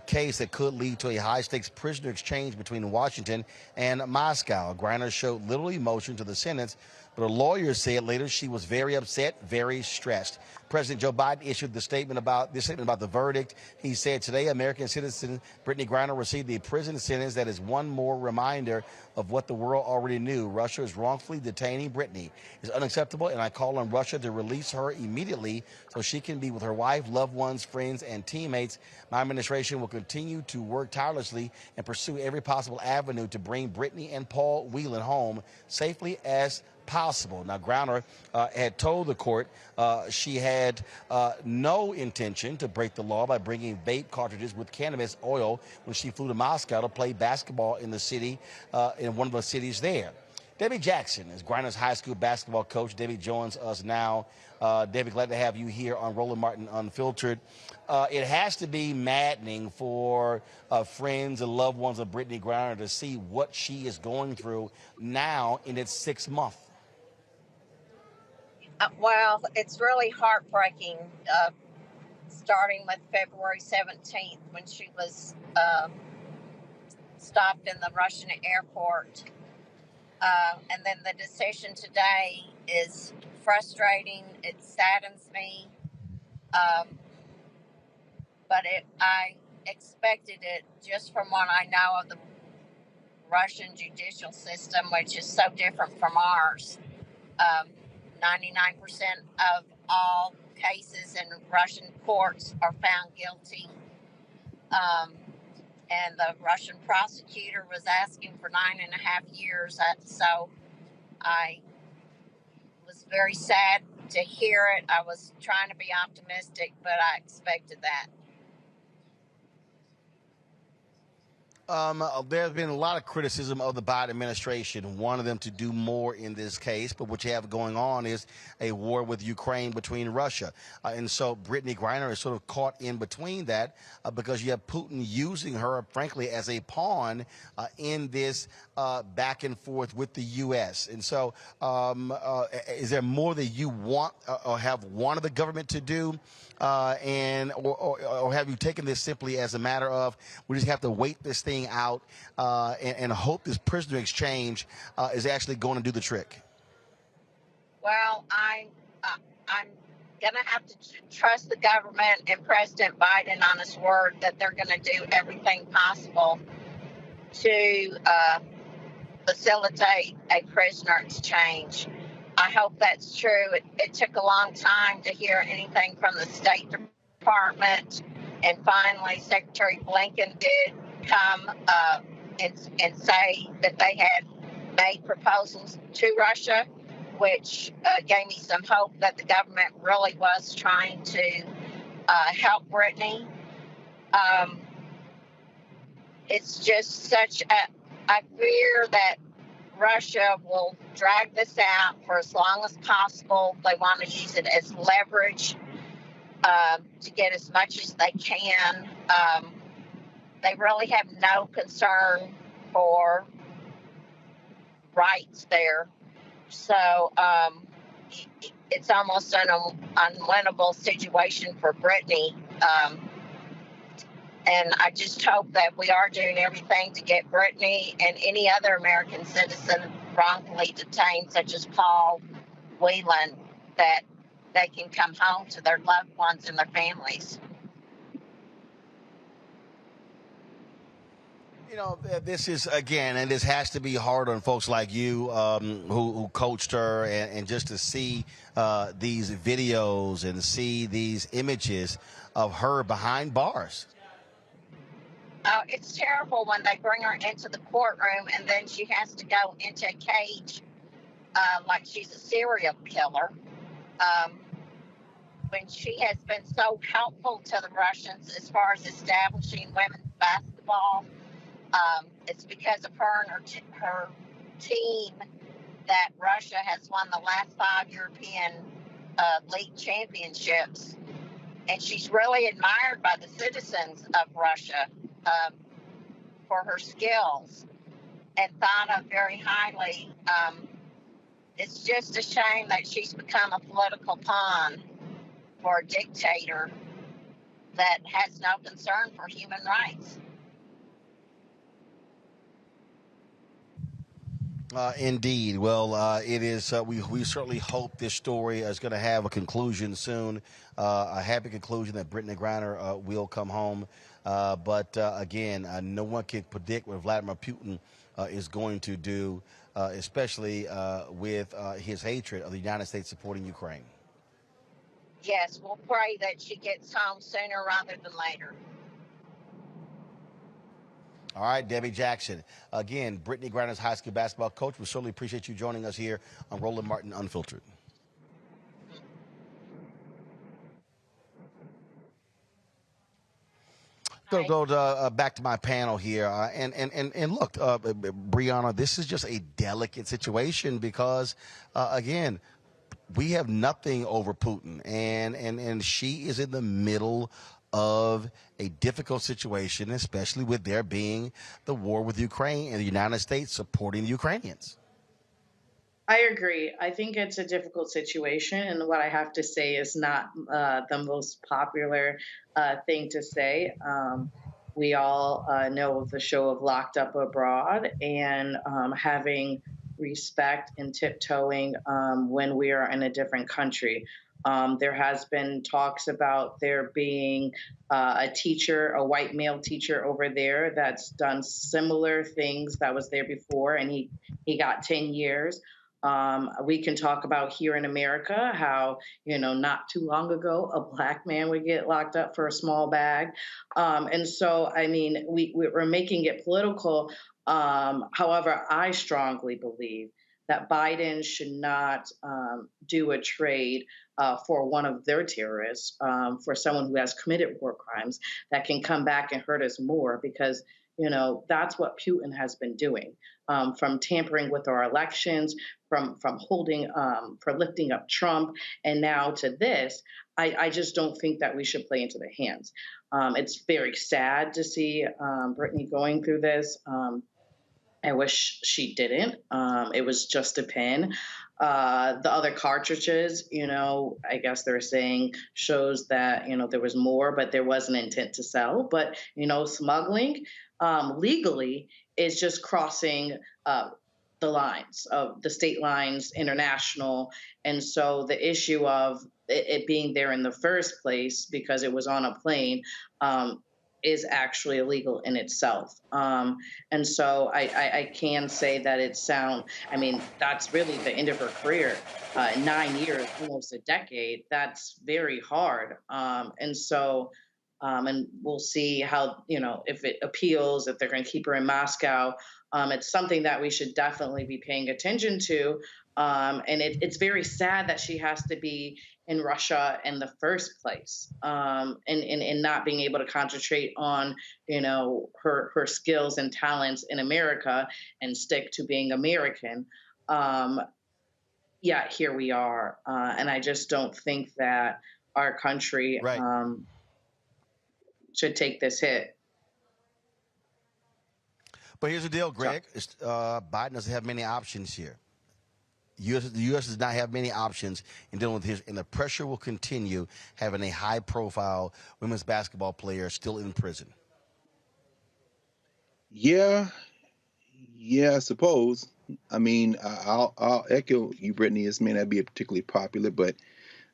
case that could lead to a high-stakes prisoner exchange between Washington and Moscow. Griner showed little emotion to the sentence, but a lawyer said later she was very upset, very stressed. President Joe Biden issued the statement about the verdict. He said today American citizen Brittany Griner received a prison sentence that is one more reminder of what the world already knew. Russia is wrongfully detaining Brittany. It's unacceptable, and I call on Russia to release her immediately so she can be with her wife, loved ones, friends, and teammates. My administration will continue to work tirelessly and pursue every possible avenue to bring Brittany and Paul Whelan home safely as possible. Now, Griner had told the court she had no intention to break the law by bringing vape cartridges with cannabis oil when she flew to Moscow to play basketball in the city, in one of the cities there. Debbie Jackson is Griner's high school basketball coach. Debbie joins us now. Debbie, glad to have you here on Roland Martin Unfiltered. It has to be maddening for friends and loved ones of Brittany Griner to see what she is going through now in its 6th month. Well, it's really heartbreaking, starting with February 17th when she was stopped in the Russian airport. And then the decision today is frustrating. It saddens me. But I expected it just from what I know of the Russian judicial system, which is so different from ours. 99% of all cases in Russian courts are found guilty. And the Russian prosecutor was asking for 9.5 years. So I was very sad to hear it. I was trying to be optimistic, but I expected that. There's been a lot of criticism of the Biden administration, wanting them to do more in this case. But what you have going on is a war with Ukraine between Russia. And so Brittany Griner is sort of caught in between that because you have Putin using her, frankly, as a pawn in this back and forth with the U.S. And so is there more that you want or have wanted the government to do? Or have you taken this simply as a matter of we just have to wait this thing out and hope this prisoner exchange is actually going to do the trick? Well, I'm going to have to trust the government and President Biden on his word that they're going to do everything possible to facilitate a prisoner exchange. I hope that's true. It took a long time to hear anything from the State Department, and finally Secretary Blinken did come and say that they had made proposals to Russia, which gave me some hope that the government really was trying to help Brittany. It's just such I fear that Russia will drag this out for as long as possible. They want to use it as leverage to get as much as they can. They really have no concern for rights there. So it's almost an unwinnable situation for Brittany. And I just hope that we are doing everything to get Brittany and any other American citizen wrongfully detained, such as Paul Whelan, that they can come home to their loved ones and their families. You know, this is, again, and this has to be hard on folks like you who coached her, and just to see these videos and see these images of her behind bars. It's terrible when they bring her into the courtroom and then she has to go into a cage like she's a serial killer. When she has been so helpful to the Russians as far as establishing women's basketball, it's because of her and her team that Russia has won the last 5 European league championships. And she's really admired by the citizens of Russia for her skills and thought of very highly. It's just a shame that she's become a political pawn for a dictator that has no concern for human rights. Indeed. Well, it is. We certainly hope this story is going to have a conclusion soon, a happy conclusion that Brittany Griner will come home. But again, no one can predict what Vladimir Putin is going to do, especially with his hatred of the United States supporting Ukraine. Yes, we'll pray that she gets home sooner rather than later. All right, Debbie Jackson. Again, Brittany Griner's high school basketball coach. We certainly appreciate you joining us here on Roland Martin Unfiltered. Go back to my panel here, and look, Breonna, this is just a delicate situation because, again, we have nothing over Putin, and she is in the middle of a difficult situation, especially with there being the war with Ukraine and the United States supporting the Ukrainians. I agree. I think it's a difficult situation, and what I have to say is not the most popular thing to say. We all know of the show of Locked Up Abroad, and having respect and tiptoeing when we are in a different country. There has been talks about there being a teacher, a white male teacher over there that's done similar things that was there before, and he got 10 years. We can talk about here in America how, not too long ago, a black man would get locked up for a small bag. And so, I mean, we're making it political. However, I strongly believe that Biden should not do a trade for one of their terrorists, for someone who has committed war crimes that can come back and hurt us more, because, that's what Putin has been doing, from tampering with our elections, from holding, for lifting up Trump, and now to this. I just don't think that we should play into their hands. It's very sad to see Brittany going through this. I wish she didn't. It was just a pin. The other cartridges, I guess they're saying shows that, there was more, but there was an intent to sell. But, smuggling legally is just crossing the lines of the state lines, international. And so the issue of it being there in the first place because it was on a plane is actually illegal in itself. And so I can say that that's really the end of her career. 9 years, almost a decade, that's very hard. And so, and we'll see how, if it appeals, if they're going to keep her in Moscow. It's something that we should definitely be paying attention to. And it's very sad that she has to be in Russia in the first place, and not being able to concentrate on, her skills and talents in America and stick to being American. Yeah, here we are. And I just don't think that our country should take this hit. But here's the deal, Greg. Biden doesn't have many options here. The U.S. does not have many options in dealing with his, and the pressure will continue having a high-profile women's basketball player still in prison. Yeah, I suppose. I mean, I'll echo you, Brittany. This may not be particularly popular, but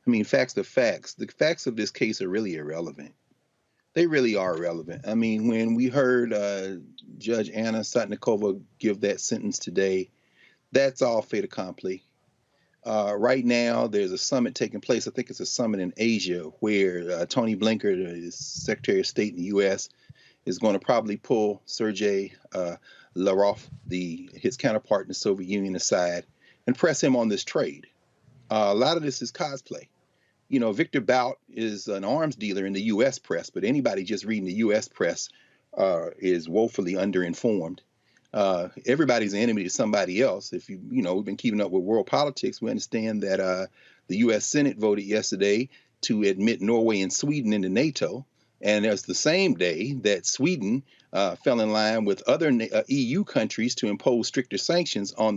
I mean, facts are facts. The facts of this case are really irrelevant. They really are relevant. I mean, when we heard Judge Anna Satnikova give that sentence today, that's all fait accompli. Right now, there's a summit taking place. I think it's a summit in Asia where Tony Blinken, the Secretary of State in the U.S., is going to probably pull Sergei Lavrov, his counterpart in the Soviet Union, aside and press him on this trade. A lot of this is cosplay. You know, Victor Bout is an arms dealer in the U.S. press, but anybody just reading the U.S. press is woefully underinformed. Everybody's an enemy to somebody else. If we've been keeping up with world politics, we understand that the U.S. Senate voted yesterday to admit Norway and Sweden into NATO. And it's the same day that Sweden fell in line with other EU countries to impose stricter sanctions on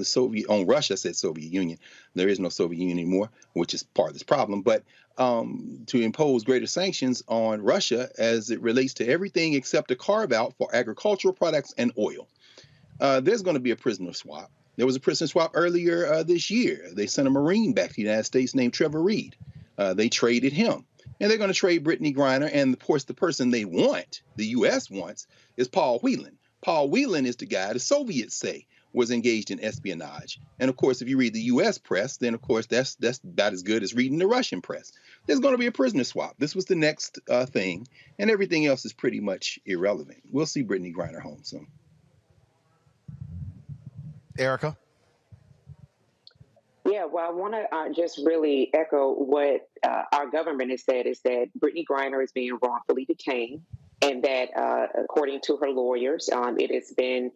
Russia. I said Soviet Union. There is no Soviet Union anymore, which is part of this problem. But to impose greater sanctions on Russia as it relates to everything except a carve out for agricultural products and oil. There's going to be a prisoner swap. There was a prisoner swap earlier this year. They sent a Marine back to the United States named Trevor Reed. They traded him. And they're going to trade Brittany Griner. And of course, the person they want, the U.S. wants, is Paul Whelan. Paul Whelan is the guy the Soviets say was engaged in espionage. And of course, if you read the U.S. press, then of course, that's about as good as reading the Russian press. There's going to be a prisoner swap. This was the next thing. And everything else is pretty much irrelevant. We'll see Brittany Griner home soon. Erica? Yeah, well, I want to just really echo what our government has said, is that Brittany Griner is being wrongfully detained, and that according to her lawyers, it has been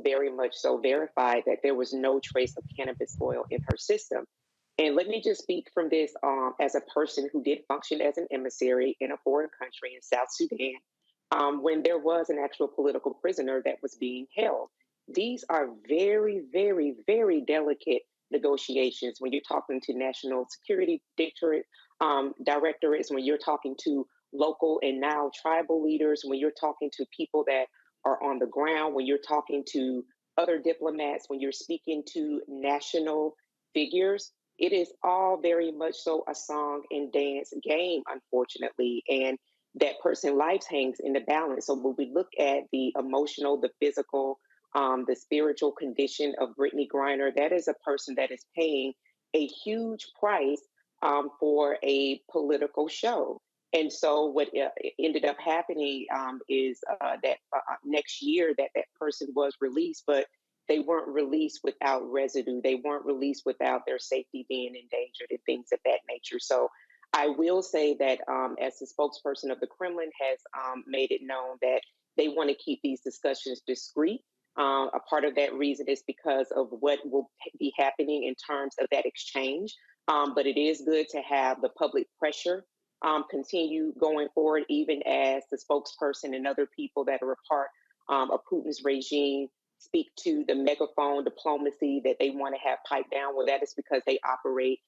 very much so verified that there was no trace of cannabis oil in her system. And let me just speak from this as a person who did function as an emissary in a foreign country in South Sudan, when there was an actual political prisoner that was being held. These are very, very, very delicate negotiations when you're talking to national security directorates, when you're talking to local and now tribal leaders, when you're talking to people that are on the ground, when you're talking to other diplomats, when you're speaking to national figures. It is all very much so a song and dance game, unfortunately, and that person's life hangs in the balance. So when we look at the emotional, the physical, the spiritual condition of Brittany Griner, that is a person that is paying a huge price for a political show. And so what ended up happening is that next year that person was released, but they weren't released without residue. They weren't released without their safety being endangered and things of that nature. So I will say that as the spokesperson of the Kremlin has made it known that they want to keep these discussions discreet. A part of that reason is because of what will be happening in terms of that exchange. But it is good to have the public pressure continue going forward, even as the spokesperson and other people that are a part of Putin's regime speak to the megaphone diplomacy that they want to have piped down. Well, that is because they operate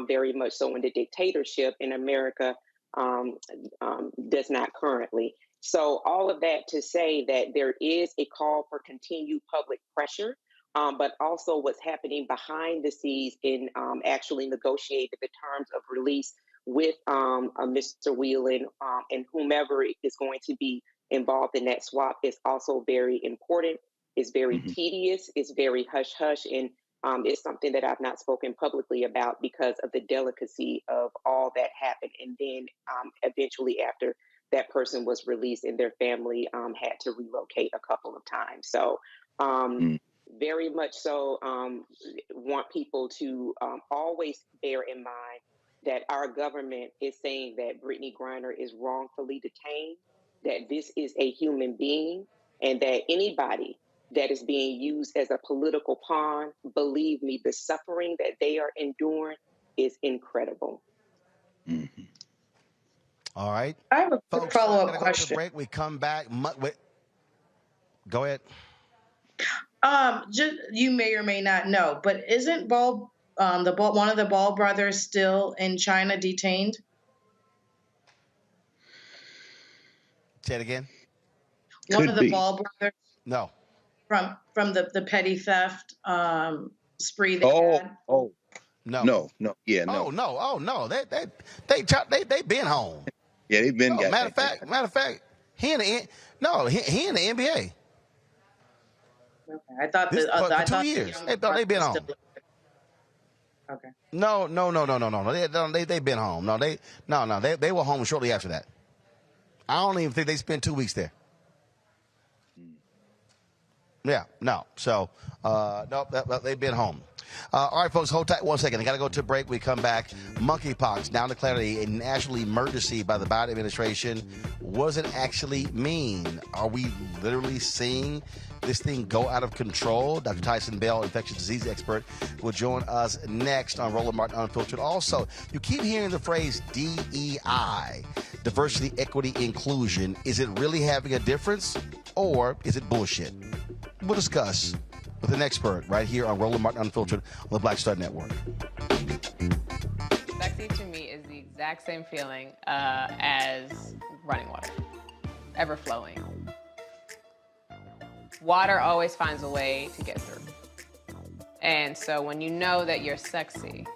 very much so in the dictatorship, in America does not currently. So all of that to say that there is a call for continued public pressure, but also what's happening behind the scenes in actually negotiating the terms of release with Mr. Whelan and whomever is going to be involved in that swap is also very important. It's very tedious. It's very hush-hush. And it's something that I've not spoken publicly about because of the delicacy of all that happened. And then eventually after that person was released and their family had to relocate a couple of times. So very much so want people to always bear in mind that our government is saying that Brittany Griner is wrongfully detained, that this is a human being, and that anybody that is being used as a political pawn, believe me, the suffering that they are enduring is incredible. Mm-hmm. All right. I have a quick follow-up question. Break. We come back. Go ahead. Just, you may or may not know, but isn't one of the Ball brothers still in China detained? Say it again. One of the Ball brothers. No. From the petty theft spree they had. No. Yeah, no. Oh no. They been home. Yeah, they've been. Oh, matter of fact, he in the NBA. Okay. I thought This, that for 2 years. They've been home. Okay. No. They've been home. They were home shortly after that. I don't even think they spent 2 weeks there. Yeah, no. So, nope, they've been home. All right, folks, hold tight 1 second. I got to go to a break. We come back. Monkeypox now declared a national emergency by the Biden administration. What does it actually mean? Are we literally seeing this thing go out of control? Dr.Taison Bell, infectious disease expert, will join us next on Roland Martin Unfiltered. Also, you keep hearing the phrase DEI, diversity, equity, inclusion. Is it really having a difference, or is it bullshit? We'll discuss with an expert right here on Roland Martin Unfiltered on the Black Star Network. Sexy to me is the exact same feeling as running water, ever flowing. Water always finds a way to get through. And so when you know that you're sexy,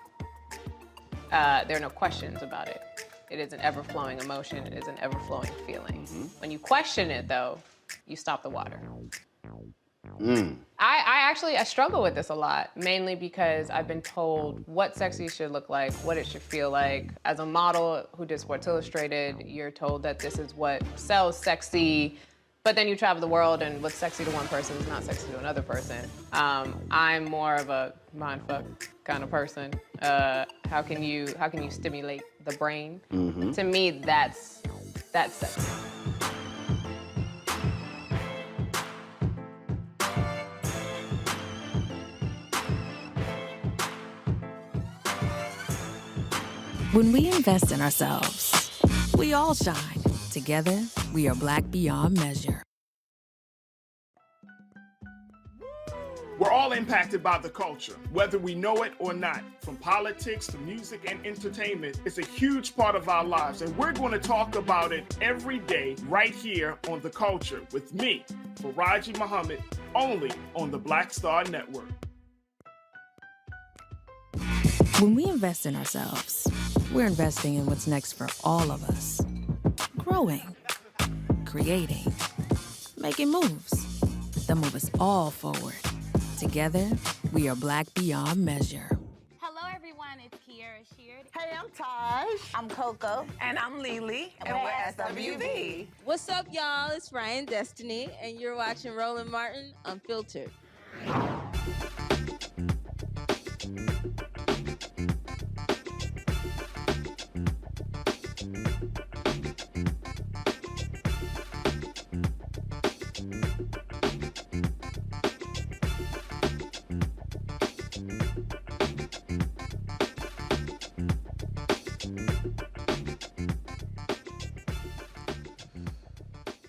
there are no questions about it. It is an ever-flowing emotion. It is an ever-flowing feeling. Mm-hmm. When you question it, though, you stop the water. I struggle with this a lot, mainly because I've been told what sexy should look like, what it should feel like. As a model who did Sports Illustrated, you're told that this is what sells sexy, but then you travel the world and what's sexy to one person is not sexy to another person. I'm more of a mindfuck kind of person. How can you stimulate the brain? Mm-hmm. To me, that's sexy. When we invest in ourselves, we all shine. Together, we are black beyond measure. We're all impacted by the culture, whether we know it or not. From politics to music and entertainment, it's a huge part of our lives, and we're going to talk about it every day right here on The Culture with me, Faraji Muhammad, only on the Black Star Network. When we invest in ourselves, we're investing in what's next for all of us. Growing, creating, making moves that move us all forward. Together, we are black beyond measure. Hello, everyone. It's Kiara Sheard. Hey, I'm Taj. I'm Coco. And I'm Lily. And we're SWV. What's up, y'all? It's Ryan Destiny, and you're watching Roland Martin Unfiltered.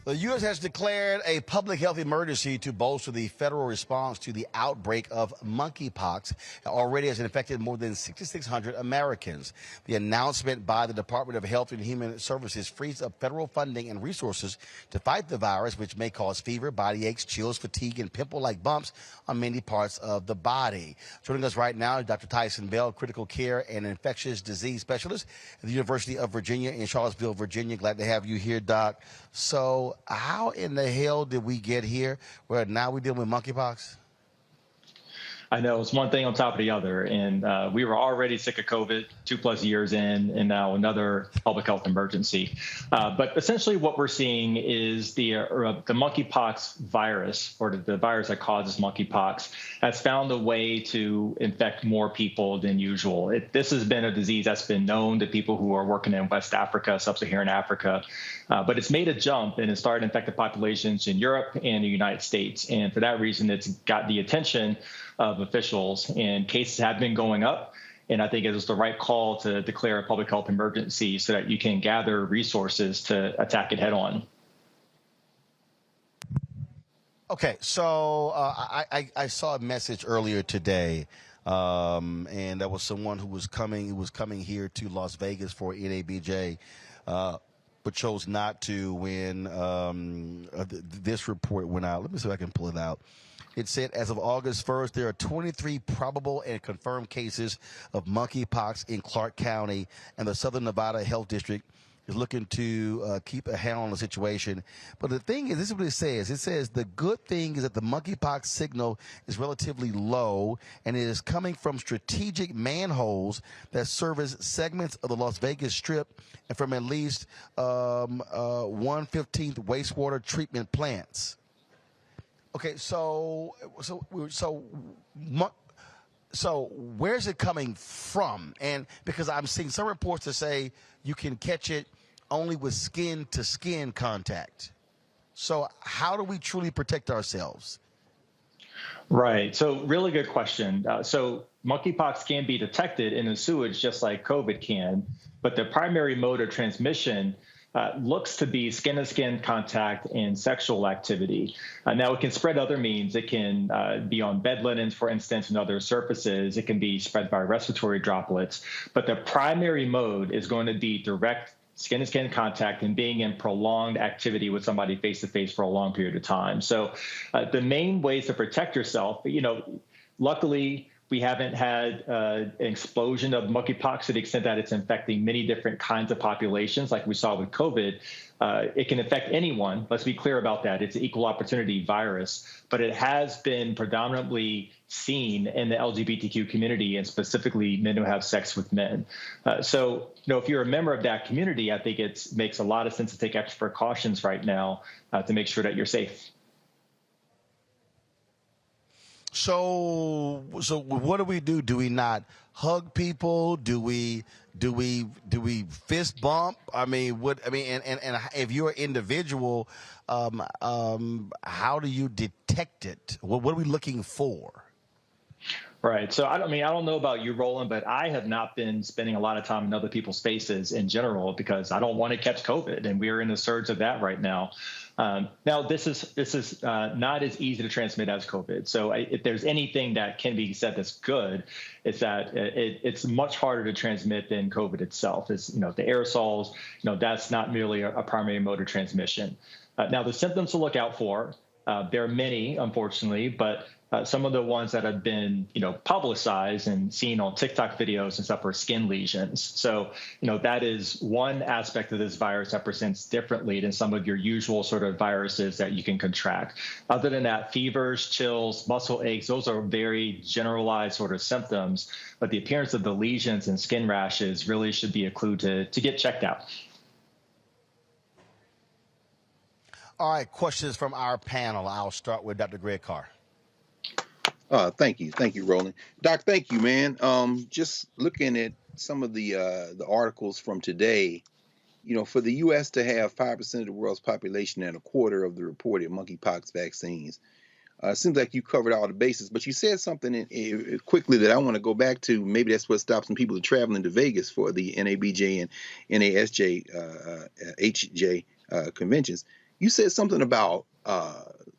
The U.S. has declared a public health emergency to bolster the federal response to the outbreak of monkeypox. Already has infected more than 6,600 Americans. The announcement by the Department of Health and Human Services frees up federal funding and resources to fight the virus, which may cause fever, body aches, chills, fatigue, and pimple-like bumps on many parts of the body. Joining us right now is Dr. Taison Bell, critical care and infectious disease specialist at the University of Virginia in Charlottesville, Virginia. Glad to have you here, Doc. So how in the hell did we get here where now we're dealing with monkeypox? I know it's one thing on top of the other. And we were already sick of COVID 2+ years in, and now another public health emergency. But essentially what we're seeing is the monkeypox virus, or the virus that causes monkeypox, has found a way to infect more people than usual. This has been a disease that's been known to people who are working in West Africa, Sub-Saharan Africa. But it's made a jump and it started infected populations in Europe and the United States. And for that reason, it's got the attention of officials, and cases have been going up. And I think it was the right call to declare a public health emergency so that you can gather resources to attack it head on. Okay, so I saw a message earlier today, and that was someone who was coming here to Las Vegas for NABJ, but chose not to when this report went out. Let me see if I can pull it out. It said, as of August 1st, there are 23 probable and confirmed cases of monkeypox in Clark County and the Southern Nevada Health District, is looking to keep a handle on the situation. But the thing is, this is what it says. It says the good thing is that the monkeypox signal is relatively low, and it is coming from strategic manholes that service segments of the Las Vegas Strip and from at least 1/15 wastewater treatment plants. Okay, so where's it coming from? And because I'm seeing some reports that say you can catch it only with skin-to-skin contact. So how do we truly protect ourselves? Right. So really good question. So monkeypox can be detected in the sewage just like COVID can, but the primary mode of transmission looks to be skin-to-skin contact and sexual activity. Now, it can spread other means. It can be on bed linens, for instance, and other surfaces. It can be spread by respiratory droplets. But the primary mode is going to be direct skin-to-skin contact and being in prolonged activity with somebody face-to-face for a long period of time. So the main ways to protect yourself, luckily, we haven't had an explosion of monkeypox to the extent that it's infecting many different kinds of populations like we saw with COVID. It can affect anyone. Let's be clear about that. It's an equal opportunity virus, but it has been predominantly seen in the LGBTQ community and specifically men who have sex with men. So, if you're a member of that community, I think it makes a lot of sense to take extra precautions right now to make sure that you're safe. So what do we do? Do we not hug people? Do we fist bump? And if you're an individual, how do you detect it? What are we looking for? Right. So I don't know about you, Roland, but I have not been spending a lot of time in other people's faces in general because I don't want to catch COVID, and we're in the surge of that right now. Now, this is not as easy to transmit as COVID. So if there's anything that can be said that's good, it's that it's much harder to transmit than COVID itself. It's, the aerosols, that's not merely a primary mode of transmission. Now, the symptoms to look out for, there are many, unfortunately, but some of the ones that have been, publicized and seen on TikTok videos and stuff are skin lesions. So, that is one aspect of this virus that presents differently than some of your usual sort of viruses that you can contract. Other than that, fevers, chills, muscle aches, those are very generalized sort of symptoms. But the appearance of the lesions and skin rashes really should be a clue to get checked out. All right, questions from our panel. I'll start with Dr. Greg Carr. Thank you, Roland. Doc, thank you, man. Just looking at some of the articles from today, for the U.S. to have 5% of the world's population and a quarter of the reported monkeypox vaccines, it seems like you covered all the bases. But you said something quickly that I want to go back to. Maybe that's what stops some people from traveling to Vegas for the NABJ and NASJ, HJ conventions. You said something about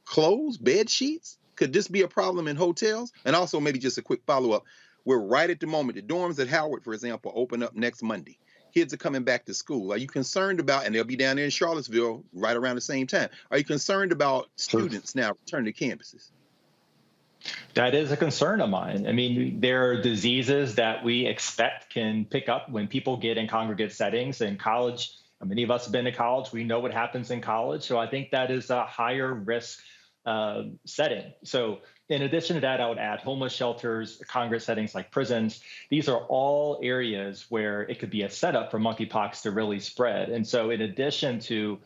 clothes, bed sheets. Could this be a problem in hotels? And also maybe just a quick follow-up. We're right at the moment. The dorms at Howard, for example, open up next Monday. Kids are coming back to school. Are you concerned about, and they'll be down there in Charlottesville right around the same time. Are you concerned about students now returning to campuses? That is a concern of mine. I mean, there are diseases that we expect can pick up when people get in congregate settings. In college, many of us have been to college. We know what happens in college. So I think that is a higher risk setting. So in addition to that, I would add homeless shelters, congregate settings like prisons. These are all areas where it could be a setup for monkeypox to really spread. And so in addition to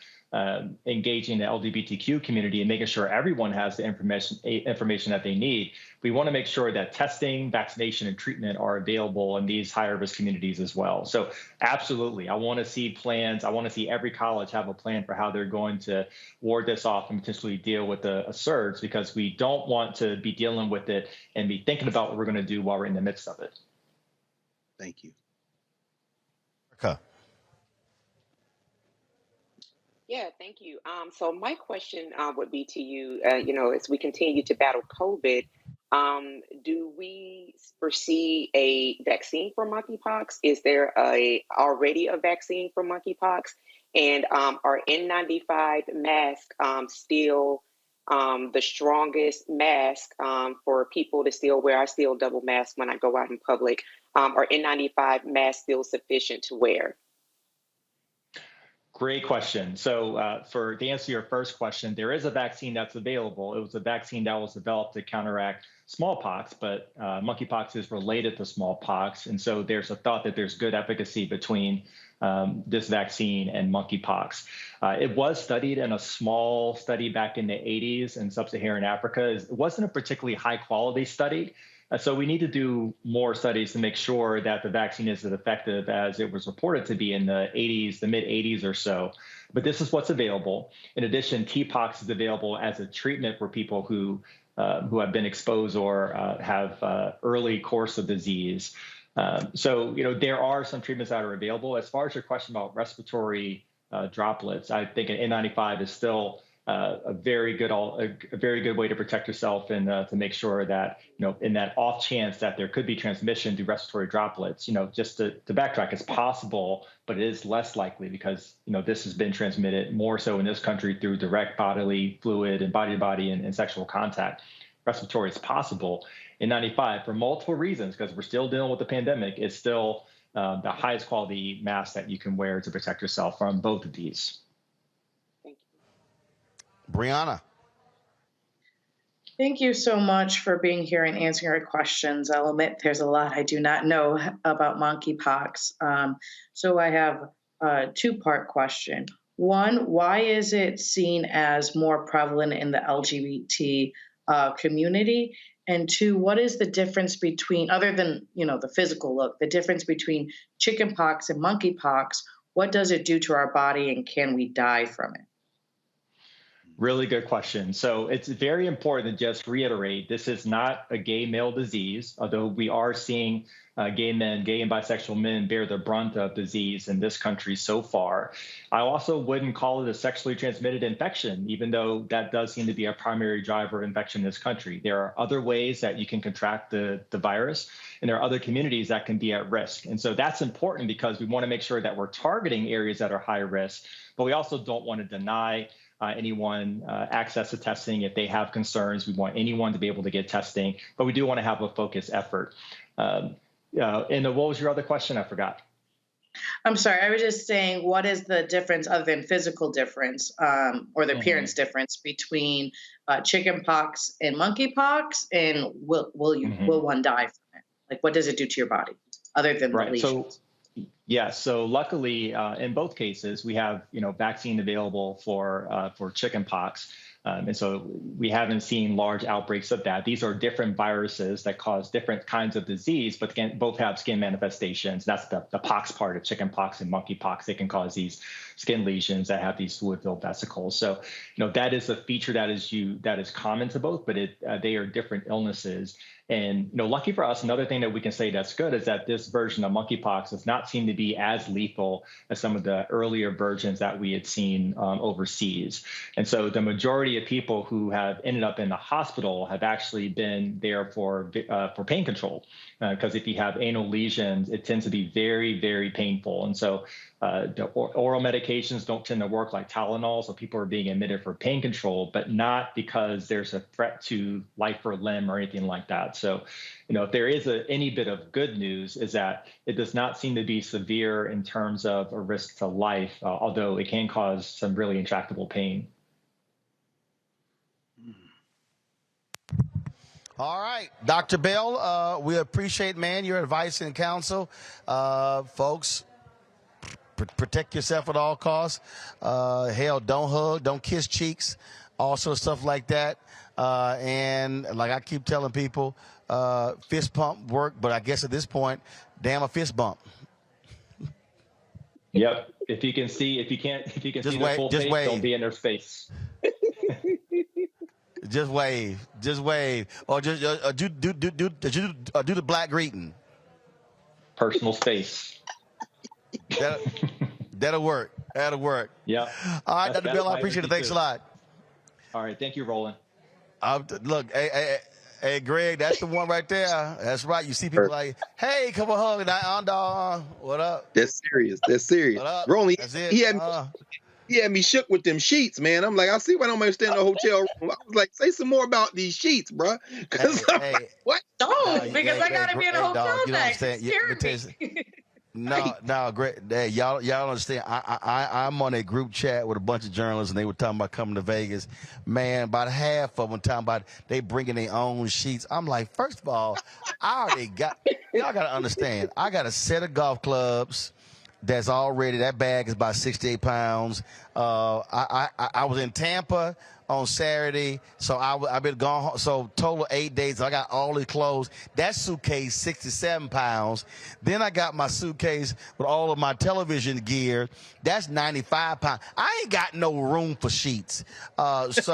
engaging the LGBTQ community and making sure everyone has the information that they need, we want to make sure that testing, vaccination, and treatment are available in these higher risk communities as well. So absolutely, I want to see plans. I want to see every college have a plan for how they're going to ward this off and potentially deal with a surge, because we don't want to be dealing with it and be thinking about what we're going to do while we're in the midst of it. Thank you. Okay. Yeah, thank you. So my question would be to you, as we continue to battle COVID, do we foresee a vaccine for monkeypox? Is there already a vaccine for monkeypox? And are N95 masks still the strongest mask for people to still wear? I still double mask when I go out in public. Are N95 masks still sufficient to wear? Great question. So to answer your first question, there is a vaccine that's available. It was a vaccine that was developed to counteract smallpox, but monkeypox is related to smallpox. And so there's a thought that there's good efficacy between this vaccine and monkeypox. It was studied in a small study back in the 80s in sub-Saharan Africa. It wasn't a particularly high quality study. So we need to do more studies to make sure that the vaccine is as effective as it was reported to be in the 80s, the mid 80s or so. But this is what's available. In addition, TPOXX is available as a treatment for people who have been exposed or have early course of disease. So, there are some treatments that are available. As far as your question about respiratory droplets, I think an N95 is still a very good way to protect yourself and to make sure that, in that off chance that there could be transmission through respiratory droplets, just to backtrack, it's possible, but it is less likely because, this has been transmitted more so in this country through direct bodily fluid and body-to-body and sexual contact. Respiratory is possible. N95, for multiple reasons, because we're still dealing with the pandemic, is still the highest quality mask that you can wear to protect yourself from both of these. Brionna. Thank you so much for being here and answering our questions. I'll admit there's a lot I do not know about monkeypox. So I have a two-part question. One, why is it seen as more prevalent in the LGBT community? And two, what is the difference between, other than, the physical look, the difference between chickenpox and monkeypox? What does it do to our body and can we die from it? Really good question. So it's very important to just reiterate, this is not a gay male disease, although we are seeing gay and bisexual men bear the brunt of disease in this country so far. I also wouldn't call it a sexually transmitted infection, even though that does seem to be a primary driver of infection in this country. There are other ways that you can contract the virus, and there are other communities that can be at risk. And so that's important because we want to make sure that we're targeting areas that are high risk, but we also don't want to deny anyone access to testing if they have concerns. We want anyone to be able to get testing, but we do want to have a focused effort. And what was your other question? I forgot. I'm sorry. I was just saying, what is the difference other than physical difference or the appearance difference between chickenpox and monkeypox? And will one die from it? Like, what does it do to your body other than the lesions? So luckily, in both cases, we have vaccine available for chickenpox, and so we haven't seen large outbreaks of that. These are different viruses that cause different kinds of disease, but again, both have skin manifestations. That's the pox part of chickenpox and monkeypox. They can cause these skin lesions that have these fluid-filled vesicles. So that is a feature that is common to both, but they are different illnesses. And lucky for us, another thing that we can say that's good is that this version of monkeypox does not seem to be as lethal as some of the earlier versions that we had seen overseas. And so the majority of people who have ended up in the hospital have actually been there for pain control, because if you have anal lesions, it tends to be very, very painful. And so the oral medications don't tend to work like Tylenol, so people are being admitted for pain control, but not because there's a threat to life or limb or anything like that. So, if there is any bit of good news is that it does not seem to be severe in terms of a risk to life, although it can cause some really intractable pain. All right, Dr. Bell, we appreciate, your advice and counsel. Folks, protect yourself at all costs. Hell, don't hug, don't kiss cheeks, also stuff like that. And like I keep telling people, fist pump work, but I guess at this point, damn a fist bump. Yep. If you can see the full face, don't be in their space. Just wave, or just do the black greeting. Personal space. That'll work. Yeah. All right, Dr. Bell, I appreciate it. Thanks a lot. All right, thank you, Roland. Look, hey, Greg, that's the one right there. That's right. You see people like, hey, come on, hug. What up? That's serious. What up? Roland, That's it. he had me shook with them sheets, man. I'm like, I see why I don't understand the hotel room. I was like, say some more about these sheets, bro. Because what? Don't, because I gotta be in a hotel next. No, great. Hey, y'all understand? I'm on a group chat with a bunch of journalists, and they were talking about coming to Vegas. Man, about half of them talking about they bringing their own sheets. I'm like, first of all, I already got. Y'all got to understand. I got a set of golf clubs. That's already, that bag is about 68 pounds. I was in Tampa on Saturday, so I've been gone home. So total 8 days. I got all these clothes. That suitcase, 67 pounds. Then I got my suitcase with all of my television gear. That's 95 pounds. I ain't got no room for sheets. But here's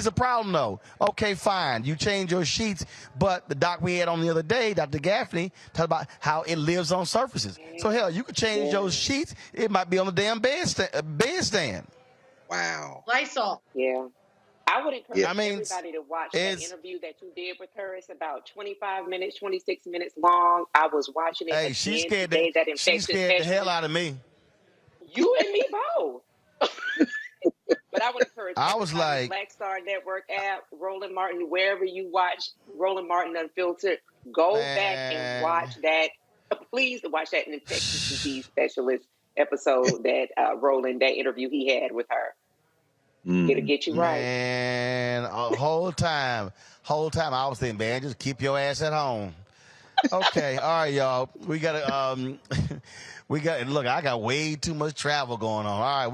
the problem though. Okay, fine. You change your sheets, but the doc we had on the other day, Dr. Gaffney, talked about how it lives on surfaces. So hell, you could change your sheets. It might be on the damn bedstand. Wow. Lysol. Yeah. I would encourage I mean, everybody to watch that interview that you did with her. It's about 25 minutes, 26 minutes long. I was watching it again she scared today. That she Infectious scared the hell out of me. You and me both. But I would encourage I was like, Black Star Network app, Roland Martin, wherever you watch Roland Martin Unfiltered, go back and watch that. Please watch that infectious disease specialist episode that Roland, that interview he had with her. It'll get you right. Man, whole time I was thinking, man, just keep your ass at home. Okay, all right, y'all. We gotta look. I got way too much travel going on. All right,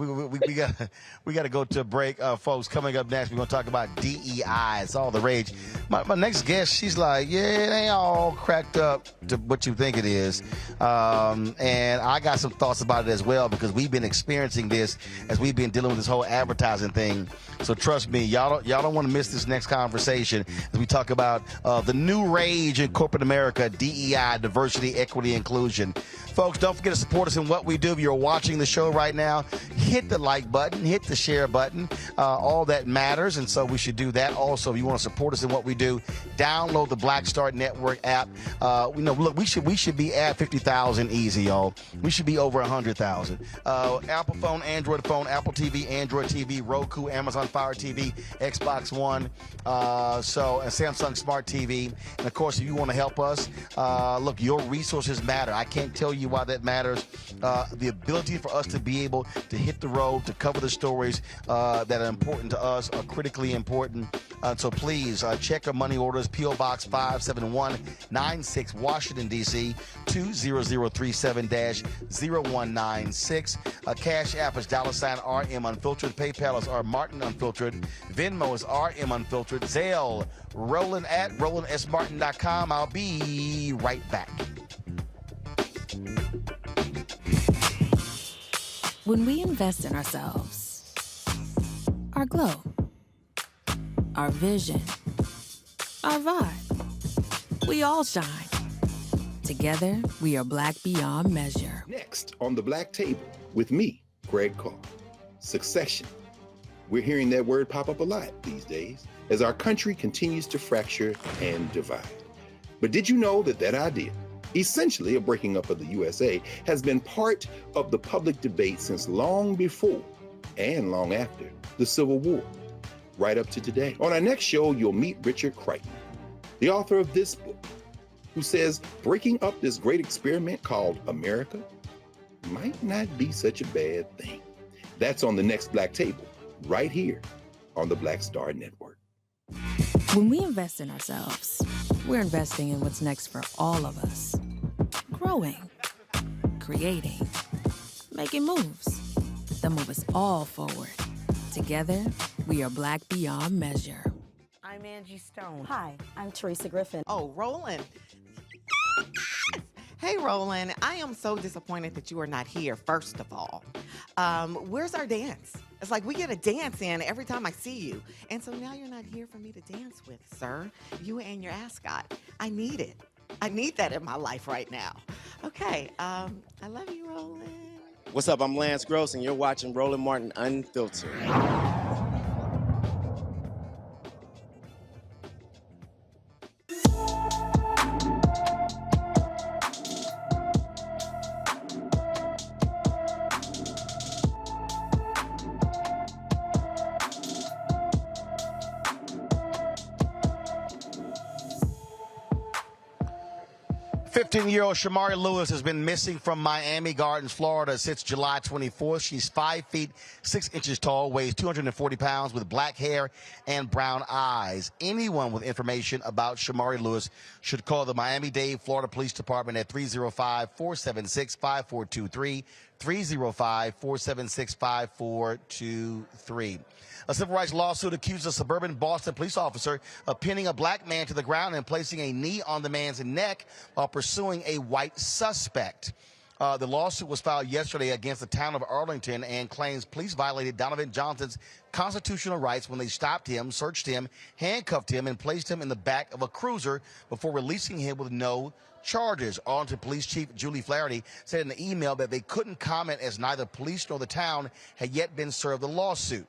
we gotta go to a break, folks. Coming up next, we're gonna talk about DEI. It's all the rage. My next guest, she's like, yeah, it ain't all cracked up to what you think it is, and I got some thoughts about it as well because we've been experiencing this as we've been dealing with this whole advertising thing. So trust me, y'all don't want to miss this next conversation as we talk about the new rage in corporate America, DEI, diversity, equity, inclusion. Folks, don't forget to support us in what we do. If you're watching the show right now, hit the like button, hit the share button. All that matters, and so we should do that. Also, if you want to support us in what we do, download the Black Star Network app. Look, we should be at 50,000 easy, y'all. We should be over 100,000. Apple phone, Android phone, Apple TV, Android TV, Roku, Amazon Fire TV, Xbox One, and Samsung Smart TV. And of course, if you want to help us, look, your resources matter. I can't tell you why that matters. The ability for us to be able to hit the road, to cover the stories that are important to us are critically important. So please check our money orders. P.O. Box 57196, Washington, D.C. 20037-0196. Cash App is $RM Unfiltered. PayPal is R Martin Unfiltered. Venmo is RM Unfiltered. Zelle, Roland at RolandSMartin.com. I'll be right back. When we invest in ourselves, our glow, our vision, our vibe, we all shine. Together, we are black beyond measure. Next on the Black Table with me, Greg Carr. Succession. We're hearing that word pop up a lot these days as our country continues to fracture and divide. But did you know that idea, essentially a breaking up of the USA, has been part of the public debate since long before and long after the Civil War, right up to today? On our next show, you'll meet Richard Crichton, the author of this book, who says breaking up this great experiment called America might not be such a bad thing. That's on the next Black Table, right here on the Black Star Network. When we invest in ourselves, we're investing in what's next for all of us. Growing, creating, making moves that move us all forward. Together, we are black beyond measure. I'm Angie Stone. Hi, I'm Teresa Griffin. Oh, Roland. Hey, Roland, I am so disappointed that you are not here, first of all. Where's our dance? It's like we get a dance in every time I see you. And so now you're not here for me to dance with, sir. You and your ascot. I need it. I need that in my life right now. Okay, I love you, Roland. What's up? I'm Lance Gross, and you're watching Roland Martin Unfiltered. 15-year-old Shamari Lewis has been missing from Miami Gardens, Florida since July 24th. She's 5 feet 6 inches tall, weighs 240 pounds, with black hair and brown eyes. Anyone with information about Shamari Lewis should call the Miami-Dade, Florida Police Department at 305-476-5423, 305-476-5423. A civil rights lawsuit accuses a suburban Boston police officer of pinning a black man to the ground and placing a knee on the man's neck while pursuing a white suspect. The lawsuit was filed yesterday against the town of Arlington and claims police violated Donovan Johnson's constitutional rights when they stopped him, searched him, handcuffed him, and placed him in the back of a cruiser before releasing him with no charges. Arlington Police Chief Julie Flaherty said in the email that they couldn't comment as neither police nor the town had yet been served the lawsuit.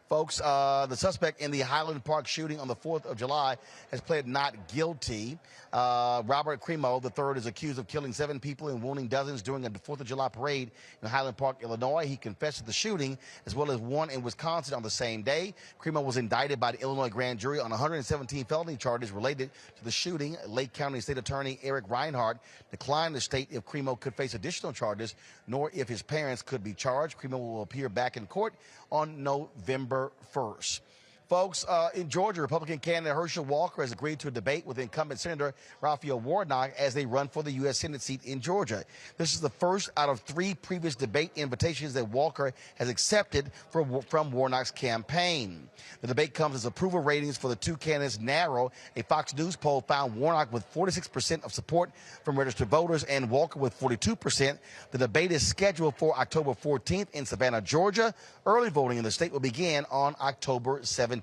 Folks, the suspect in the Highland Park shooting on the 4th of July has pled not guilty. Robert Cremo III is accused of killing 7 people and wounding dozens during a 4th of July parade in Highland Park, Illinois. He confessed to the shooting, as well as one in Wisconsin on the same day. Cremo was indicted by the Illinois grand jury on 117 felony charges related to the shooting. Lake County State Attorney Eric Reinhardt declined to state if Cremo could face additional charges, nor if his parents could be charged. Cremo will appear back in court on November 1st. Folks, in Georgia, Republican candidate Herschel Walker has agreed to a debate with incumbent Senator Raphael Warnock as they run for the U.S. Senate seat in Georgia. This is the first out of 3 previous debate invitations that Walker has accepted from Warnock's campaign. The debate comes as approval ratings for the 2 candidates narrow. A Fox News poll found Warnock with 46% of support from registered voters and Walker with 42%. The debate is scheduled for October 14th in Savannah, Georgia. Early voting in the state will begin on October 17th.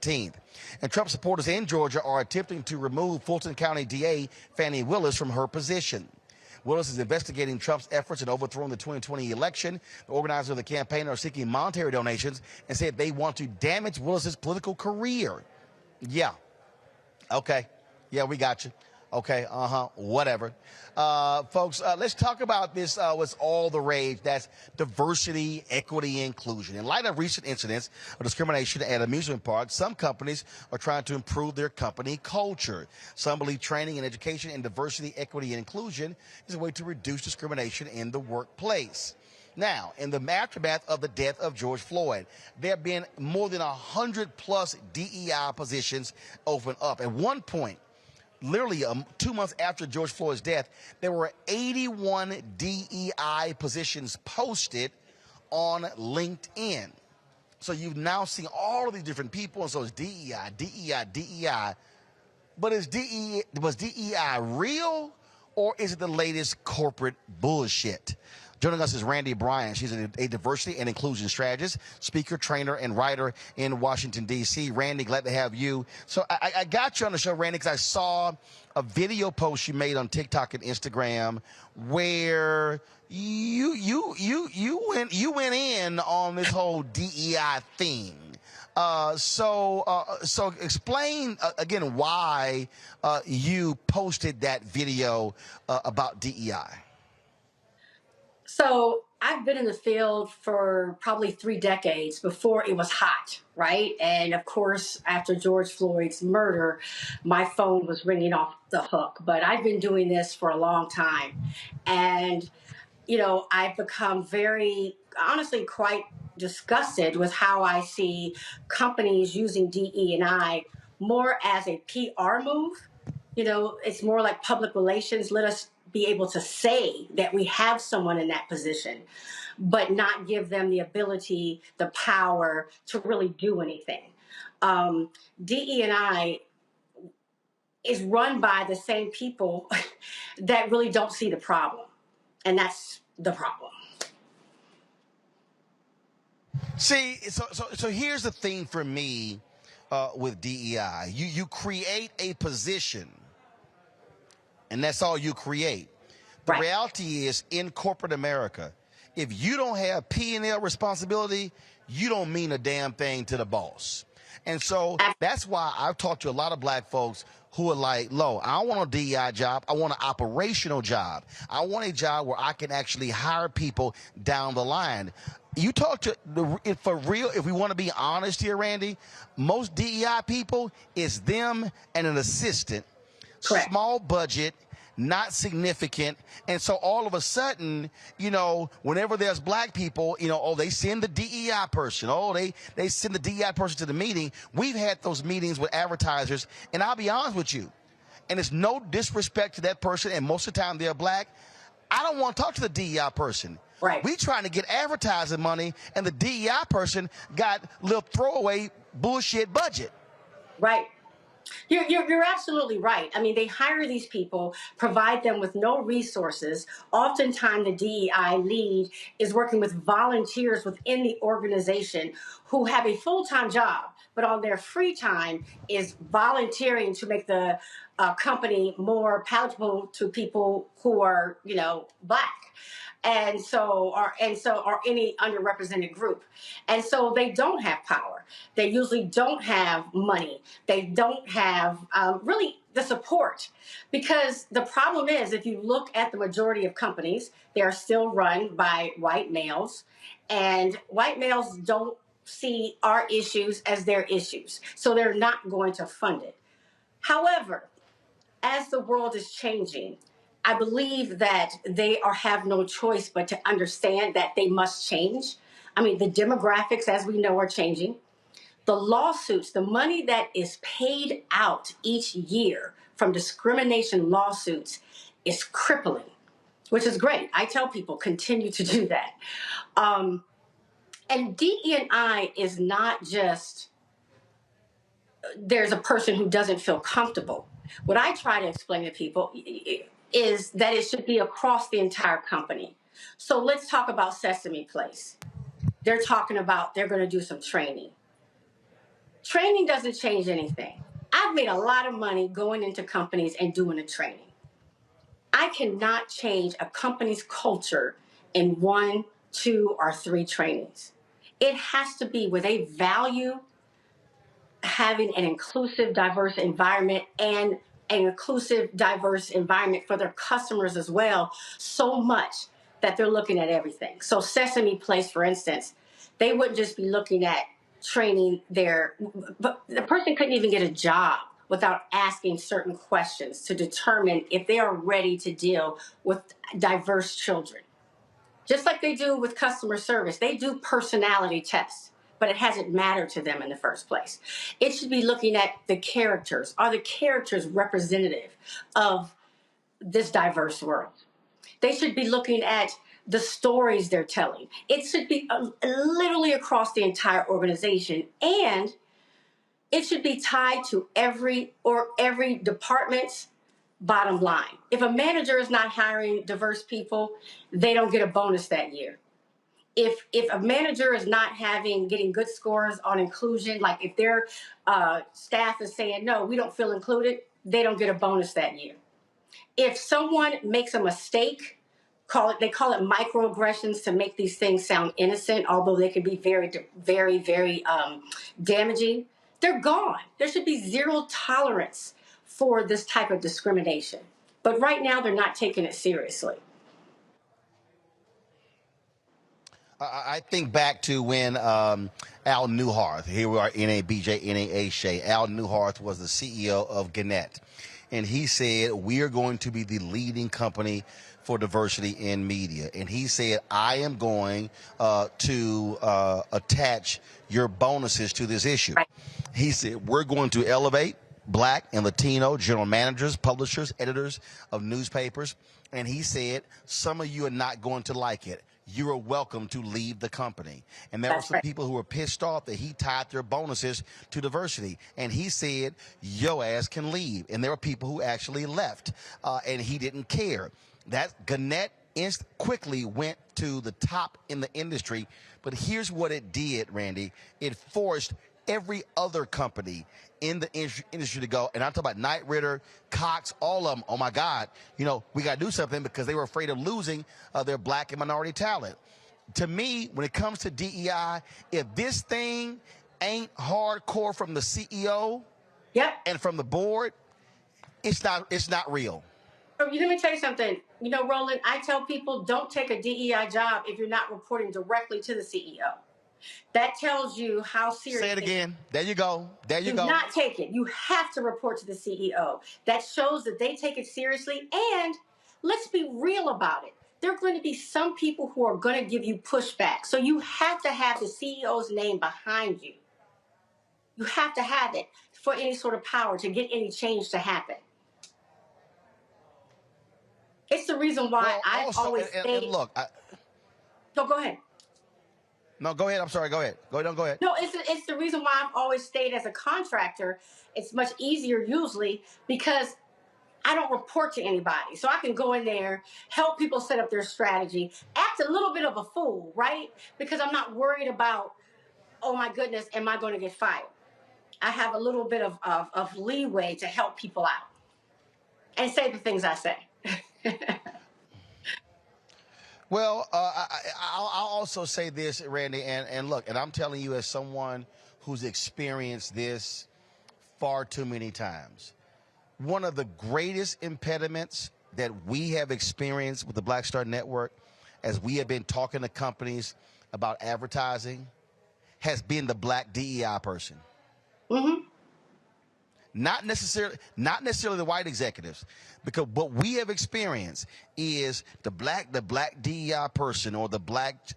And Trump supporters in Georgia are attempting to remove Fulton County DA Fannie Willis from her position. Willis is investigating Trump's efforts in overthrowing the 2020 election. The organizers of the campaign are seeking monetary donations and said they want to damage Willis's political career. Yeah. Okay. Yeah, we got you. Okay, whatever. Folks, let's talk about this, what's all the rage. That's diversity, equity, inclusion. In light of recent incidents of discrimination at amusement parks, some companies are trying to improve their company culture. Some believe training and education in diversity, equity, and inclusion is a way to reduce discrimination in the workplace. Now, in the aftermath of the death of George Floyd, there have been more than 100+ DEI positions open up. At one point, literally 2 months after George Floyd's death, there were 81 DEI positions posted on LinkedIn. So you've now seen all of these different people, and so it's DEI, DEI, DEI. But was DEI real, or is it the latest corporate bullshit? Joining us is Randy Bryan. She's a diversity and inclusion strategist, speaker, trainer, and writer in Washington, D.C. Randy, glad to have you. So I got you on the show, Randy, because I saw a video post you made on TikTok and Instagram where you went in on this whole DEI thing. So explain again why you posted that video about DEI. So I've been in the field for probably 3 decades before it was hot, right? And of course, after George Floyd's murder, my phone was ringing off the hook. But I've been doing this for a long time. And, you know, I've become very, honestly, quite disgusted with how I see companies using DE&I more as a PR move. You know, it's more like public relations. Let us be able to say that we have someone in that position, but not give them the ability, the power to really do anything. DE&I is run by the same people that really don't see the problem. And that's the problem. See, so here's the thing for me with DEI. You create a position, and that's all you create. The reality is, in corporate America, if you don't have P&L responsibility, you don't mean a damn thing to the boss. And so that's why I've talked to a lot of black folks who are like, I don't want a DEI job. I want an operational job. I want a job where I can actually hire people down the line. You talk to, for real, if we want to be honest here, Randy, most DEI people is them and an assistant, small budget, not significant. And so all of a sudden, whenever there's black people, they send the DEI person. They send the DEI person to the meeting. We've had those meetings with advertisers, and I'll be honest with you, and it's no disrespect to that person, and most of the time they're black, I don't want to talk to the DEI person. Right. We trying to get advertising money, and the DEI person got a little throwaway bullshit budget. Right. You're absolutely right. I mean, they hire these people, provide them with no resources. Oftentimes, the DEI lead is working with volunteers within the organization who have a full-time job, but on their free time is volunteering to make the company more palatable to people who are, black. And so are any underrepresented group. And so they don't have power. They usually don't have money. They don't have really the support. Because the problem is, if you look at the majority of companies, they are still run by white males. And white males don't see our issues as their issues. So they're not going to fund it. However, as the world is changing, I believe that they have no choice but to understand that they must change. I mean, the demographics, as we know, are changing. The lawsuits, the money that is paid out each year from discrimination lawsuits is crippling, which is great. I tell people, continue to do that. And DE&I is not just there's a person who doesn't feel comfortable. What I try to explain to people is that it should be across the entire company. So let's talk about Sesame Place. They're talking about they're going to do some training. Training doesn't change anything. I've made a lot of money going into companies and doing a training. I cannot change a company's culture in 1, 2, or 3 trainings. It has to be where they value having an inclusive, diverse environment and an inclusive, diverse environment for their customers as well, so much that they're looking at everything. So Sesame Place, for instance, they wouldn't just be looking at training but the person couldn't even get a job without asking certain questions to determine if they are ready to deal with diverse children. Just like they do with customer service, they do personality tests, but it hasn't mattered to them in the first place. It should be looking at the characters. Are the characters representative of this diverse world? They should be looking at the stories they're telling. It should be literally across the entire organization, and it should be tied to every department's bottom line. If a manager is not hiring diverse people, they don't get a bonus that year. If a manager is not getting good scores on inclusion, like if their staff is saying, no, we don't feel included, they don't get a bonus that year. If someone makes a mistake, they call it microaggressions to make these things sound innocent, although they can be very, very, very damaging, they're gone. There should be zero tolerance for this type of discrimination. But right now, they're not taking it seriously. I think back to when Al Newharth, here we are, NABJ, NAHA, Al Newharth was the CEO of Gannett. And he said, we are going to be the leading company for diversity in media. And he said, I am going to attach your bonuses to this issue. Right. He said, we're going to elevate Black and Latino general managers, publishers, editors of newspapers. And he said, some of you are not going to like it. You are welcome to leave the company. And there were some people who were pissed off that he tied their bonuses to diversity. And he said, your ass can leave. And there were people who actually left, and he didn't care. That Gannett quickly went to the top in the industry. But here's what it did, Randy. It forced every other company in the industry to go. And I'm talking about Knight Ridder, Cox, all of them. Oh, my God. We got to do something because they were afraid of losing their Black and minority talent. To me, when it comes to DEI, if this thing ain't hardcore from the CEO and from the board, it's not real. Let me tell you something. Roland, I tell people don't take a DEI job if you're not reporting directly to the CEO. That tells you how serious. Say it again. There you go. There you go. Do not take it. You have to report to the CEO. That shows that they take it seriously. And let's be real about it. There are going to be some people who are going to give you pushback. So you have to have the CEO's name behind you. You have to have it for any sort of power to get any change to happen. It's the reason why I've always stayed. And look, go ahead. No, go ahead. I'm sorry. Go ahead. Go ahead. No, it's the reason why I've always stayed as a contractor. It's much easier usually because I don't report to anybody. So I can go in there, help people set up their strategy, act a little bit of a fool, right? Because I'm not worried about, oh my goodness, am I going to get fired? I have a little bit of leeway to help people out and say the things I say. Well, I'll also say this, Randy, and look, and I'm telling you as someone who's experienced this far too many times. One of the greatest impediments that we have experienced with the Black Star Network as we have been talking to companies about advertising has been the black DEI person. Mm-hmm. Not necessarily the white executives, because what we have experienced is the black DEI person or the black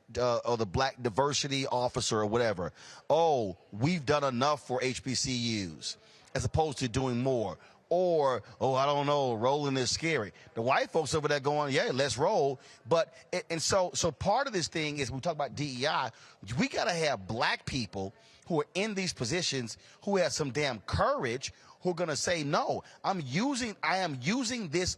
diversity officer or whatever. Oh, we've done enough for HBCUs, as opposed to doing more. Or, oh, I don't know, Roland is scary. The white folks over there going, yeah, let's roll. But so part of this thing is, when we talk about DEI, we got to have black people who are in these positions who have some damn courage, who are going to say, no, I am using this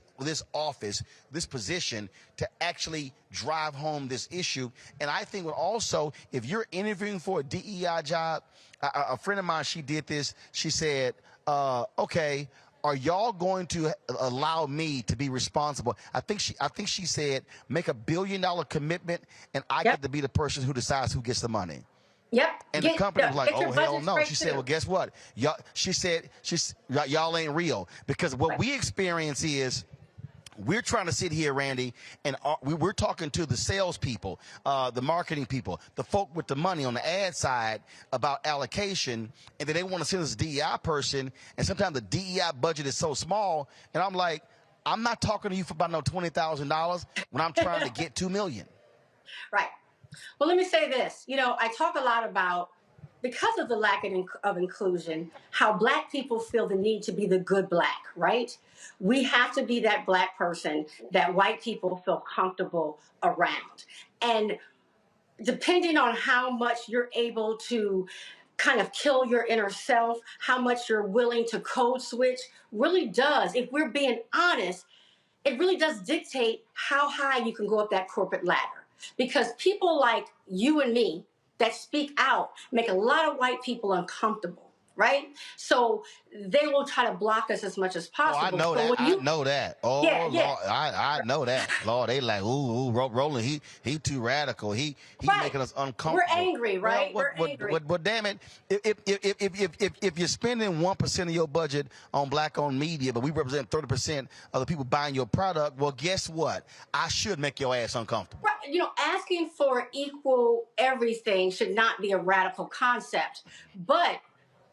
office, this position, to actually drive home this issue. And I think also, if you're interviewing for a DEI job, a friend of mine, she did this. She said, okay, are y'all going to allow me to be responsible? I think she said, make $1 billion commitment, and I get to be the person who decides who gets the money. Yep. And the company was like, oh, hell no. She said, well, guess what? Y'all ain't real. Because what we experience is, we're trying to sit here, Randy, and we're talking to the salespeople, the marketing people, the folk with the money on the ad side about allocation, and then they want to send us a DEI person, and sometimes the DEI budget is so small, and I'm like, I'm not talking to you for about no $20,000 when I'm trying to get $2 million. Right. Well, let me say this. I talk a lot about, because of the lack of inclusion, how black people feel the need to be the good black, right? We have to be that black person that white people feel comfortable around. And depending on how much you're able to kind of kill your inner self, how much you're willing to code switch, really does, if we're being honest, it really does dictate how high you can go up that corporate ladder. Because people like you and me that speak out make a lot of white people uncomfortable, right? So they will try to block us as much as possible. Oh, I know that. I know that. Oh, yeah, Lord, I know that. Lord, they like, ooh, Roland, he too radical. He making us uncomfortable. We're angry, right? Well, We're angry. But damn it, if you're spending 1% of your budget on black-owned media, but we represent 30% of the people buying your product, well, guess what? I should make your ass uncomfortable. Right. Asking for equal everything should not be a radical concept, but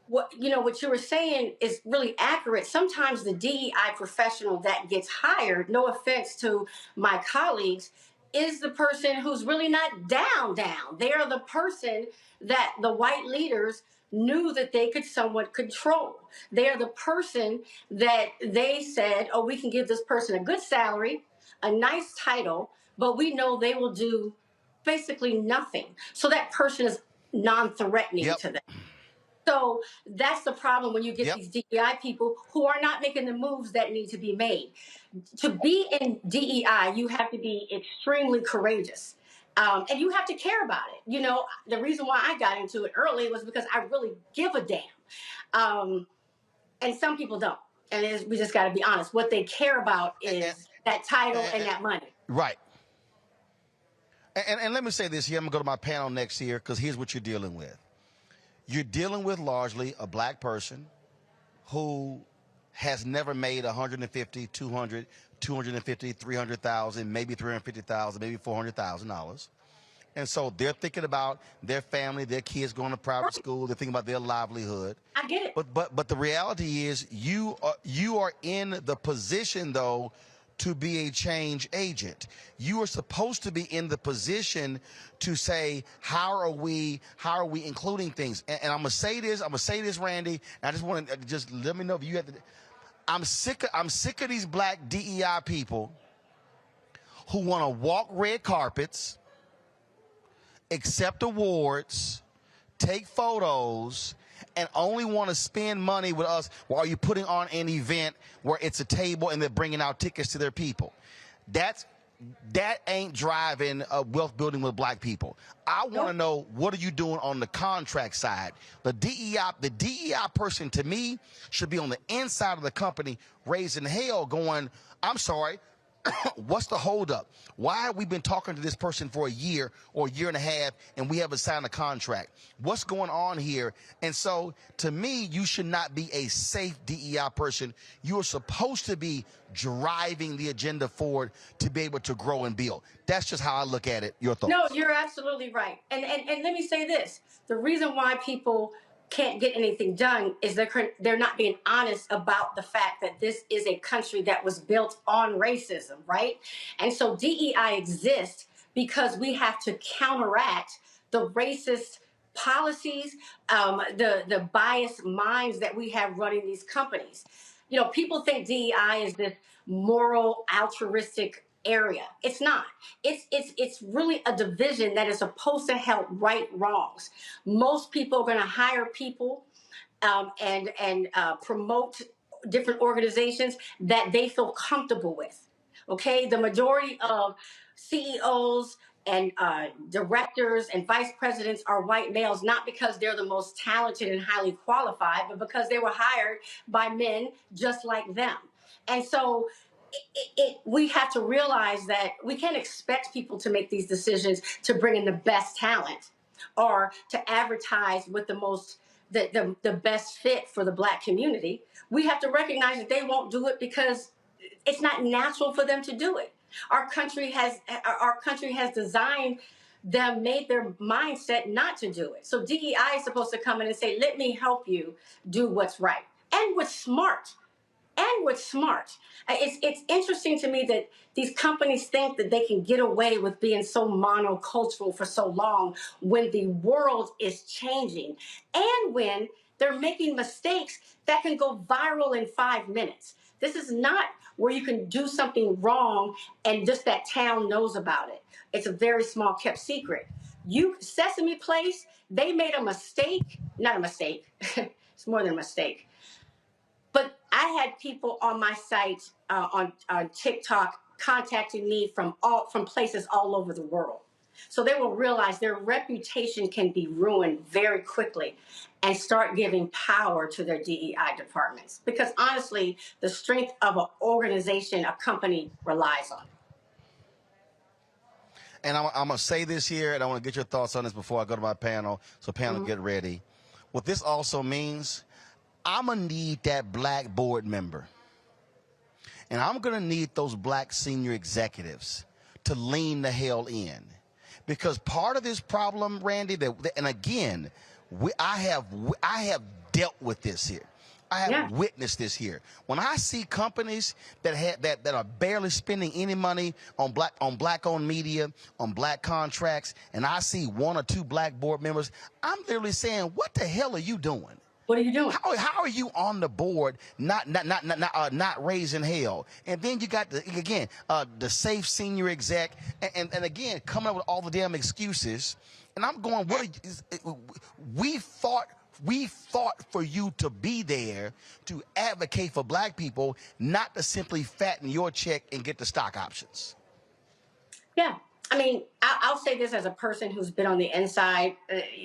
what you were saying is really accurate. Sometimes the DEI professional that gets hired, no offense to my colleagues, is the person who's really not down. They are the person that the white leaders knew that they could somewhat control. They are the person that they said, oh, we can give this person a good salary, a nice title, but we know they will do basically nothing. So that person is non-threatening to them. So that's the problem when you get these DEI people who are not making the moves that need to be made. To be in DEI, you have to be extremely courageous. And you have to care about it. The reason why I got into it early was because I really give a damn. And some people don't. And we just got to be honest. What they care about is that title and that money. Right. And let me say this here. I'm going to go to my panel next here, because here's what you're dealing with. You're dealing with largely a black person who has never made 150, 200, 250, 300,000, maybe 350,000, maybe $400,000. And so they're thinking about their family, their kids going to private school. They're thinking about their livelihood. I get it. But the reality is you are in the position, though, to be a change agent. You are supposed to be in the position to say, how are we including things? And I'm gonna say this, Randy. And I just want to just let me know if you have to. I'm sick of these black DEI people who want to walk red carpets, accept awards, take photos, and only want to spend money with us while you're putting on an event where it's a table and they're bringing out tickets to their people. That ain't driving wealth building with black people. I want to know, what are you doing on the contract side? The DEI person, to me, should be on the inside of the company, raising hell, going, I'm sorry, what's the holdup? Why have we been talking to this person for a year or a year and a half and we haven't signed a contract? What's going on here? And so, to me, you should not be a safe DEI person. You are supposed to be driving the agenda forward to be able to grow and build. That's just how I look at it. Your thoughts? No, you're absolutely right. And let me say this. The reason why people can't get anything done is they're not being honest about the fact that this is a country that was built on racism, right? And so DEI exists because we have to counteract the racist policies, the biased minds that we have running these companies. You know, people think DEI is this moral, altruistic area. It's not. It's really a division that is supposed to help right wrongs. Most people are going to hire people and promote different organizations that they feel comfortable with. Okay, the majority of CEOs and directors and vice presidents are white males, not because they're the most talented and highly qualified, but because they were hired by men just like them. And so we have to realize that we can't expect people to make these decisions to bring in the best talent or to advertise with the best fit for the black community. We have to recognize that they won't do it because it's not natural for them to do it. Our country has designed them, made their mindset not to do it. So DEI is supposed to come in and say, let me help you do what's right and what's smart. It's interesting to me that these companies think that they can get away with being so monocultural for so long when the world is changing and when they're making mistakes that can go viral in 5 minutes. This is not where you can do something wrong and just that town knows about it. It's a very small kept secret. Sesame Place, they made a mistake, not a mistake, it's more than a mistake. But I had people on my site on TikTok contacting me from places all over the world. So they will realize their reputation can be ruined very quickly and start giving power to their DEI departments. Because honestly, the strength of an organization, a company relies on. And I'm going to say this here, and I want to get your thoughts on this before I go to my panel. So panel, get ready. What this also means, I'm going to need that black board member. And I'm going to need those black senior executives to lean the hell in. Because part of this problem, Randy, and again, I have dealt with this here. I have witnessed this here. When I see companies that are barely spending any money on black-owned media, on black contracts, and I see 1 or 2 black board members, I'm literally saying, what the hell are you doing? What are you doing? How are you on the board not raising hell? And then you got the safe senior exec, and again coming up with all the damn excuses. And I'm going, we fought for you to be there to advocate for black people, not to simply fatten your check and get the stock options. Yeah. I mean, I'll say this as a person who's been on the inside.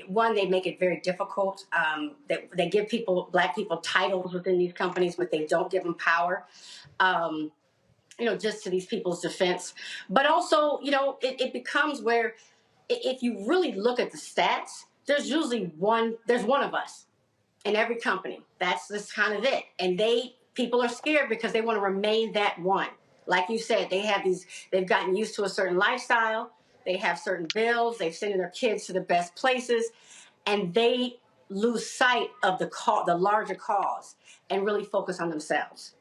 One, they make it very difficult. They give black people titles within these companies, but they don't give them power, just to these people's defense. But also, it becomes where if you really look at the stats, there's one of us in every company. That's just kind of it. And people are scared because they want to remain that one. Like you said, they've gotten used to a certain lifestyle. they have certain bills, they're sending their kids to the best places, and they lose sight of the larger cause and really focus on themselves.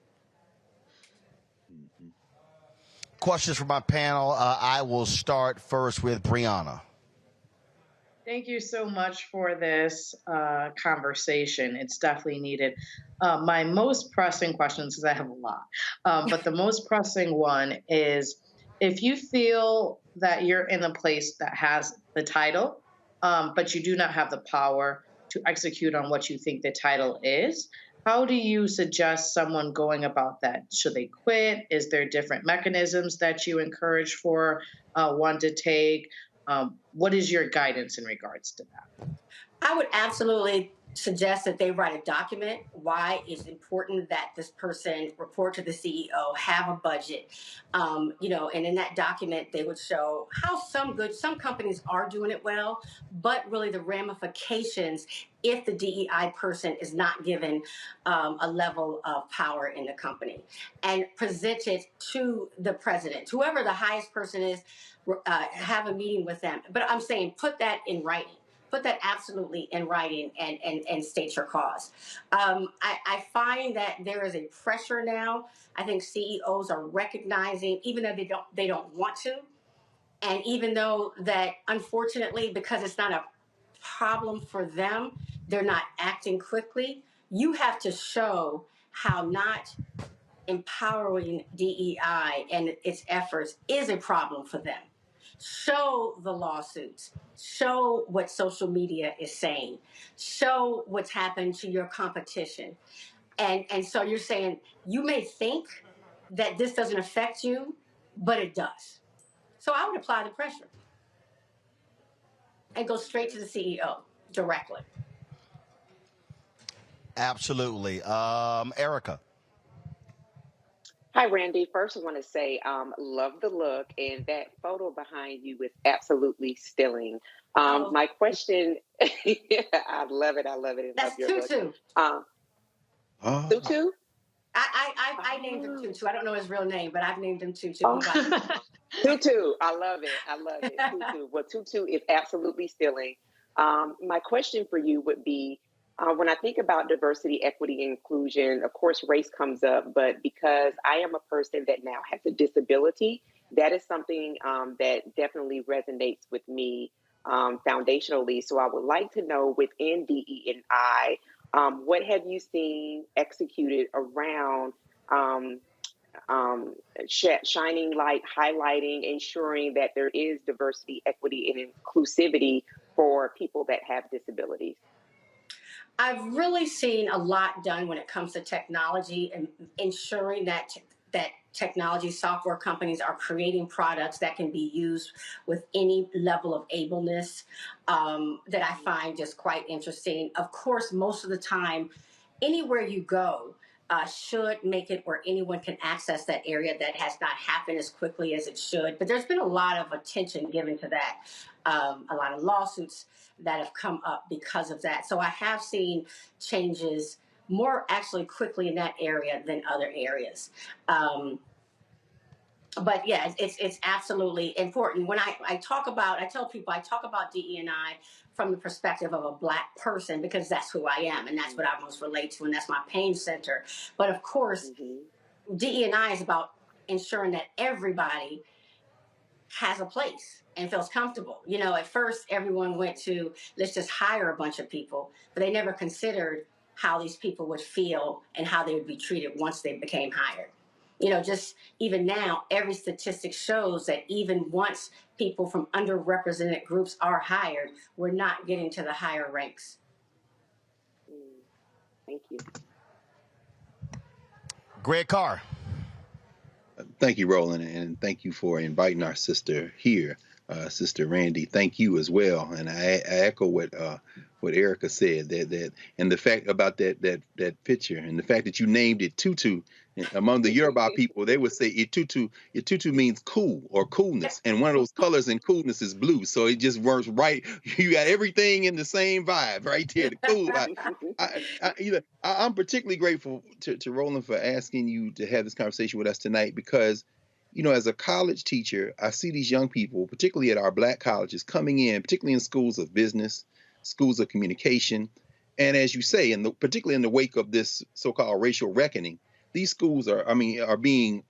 Questions for my panel. I will start first with Brionna. Thank you so much for this conversation. It's definitely needed. My most pressing questions, because I have a lot, but the most pressing one is if you feel that you're in a place that has the title, but you do not have the power to execute on what you think the title is, how do you suggest someone going about that? Should they quit? Is there different mechanisms that you encourage for one to take? What is your guidance in regards to that? I would absolutely suggest that they write a document why it's important that this person report to the CEO, have a budget, and in that document they would show how some companies are doing it well, but really the ramifications if the DEI person is not given a level of power in the company, and present it to the president, whoever the highest person is, have a meeting with them. But I'm saying put that in writing. Put that absolutely in writing and state your cause. I find that there is a pressure now. I think CEOs are recognizing, even though they don't want to, and even though that unfortunately, because it's not a problem for them, they're not acting quickly. You have to show how not empowering DEI and its efforts is a problem for them. Show the lawsuits. Show what social media is saying. Show what's happened to your competition. And so you're saying you may think that this doesn't affect you, but it does. So I would apply the pressure and go straight to the CEO directly. Absolutely. Erica. Hi, Randy. First, I want to say, love the look, and that photo behind you is absolutely stunning. My question, I love it. I love it. That's Tutu. Tutu? I named him Tutu. I don't know his real name, but I've named him Tutu. Tutu. I love it. I love it. Tutu. Well, Tutu is absolutely stunning. My question for you would be, when I think about diversity, equity, and inclusion, of course, race comes up, but because I am a person that now has a disability, that is something that definitely resonates with me foundationally. So I would like to know within DE&I, what have you seen executed around shining light, highlighting, ensuring that there is diversity, equity, and inclusivity for people that have disabilities? I've really seen a lot done when it comes to technology and ensuring that technology software companies are creating products that can be used with any level of ableness that I find just quite interesting. Of course, most of the time, anywhere you go should make it where anyone can access that area. That has not happened as quickly as it should, but there's been a lot of attention given to that. A lot of lawsuits that have come up because of that. So I have seen changes more actually quickly in that area than other areas. But yeah, it's absolutely important. When I tell people I talk about DE&I from the perspective of a Black person, because that's who I am and that's what I most relate to, and that's my pain center. But of course, DE&I is about ensuring that everybody has a place and feels comfortable. At first everyone went to, let's just hire a bunch of people, but they never considered how these people would feel and how they would be treated once they became hired. Just even now, every statistic shows that even once people from underrepresented groups are hired, we're not getting to the higher ranks. Thank you. Greg Carr. Thank you, Roland, and thank you for inviting our sister here, Sister Randy. Thank you as well, and I echo what Erica said, that and the fact about that picture, and the fact that you named it Tutu. Among the Yoruba people, they would say Itutu means cool or coolness, and one of those colors in coolness is blue. So it just works right. You got everything in the same vibe right there. The cool. I'm particularly grateful to Roland for asking you to have this conversation with us tonight, because as a college teacher, I see these young people, particularly at our Black colleges, coming in, particularly in schools of business, schools of communication. And as you say, particularly in the wake of this so-called racial reckoning, these schools are being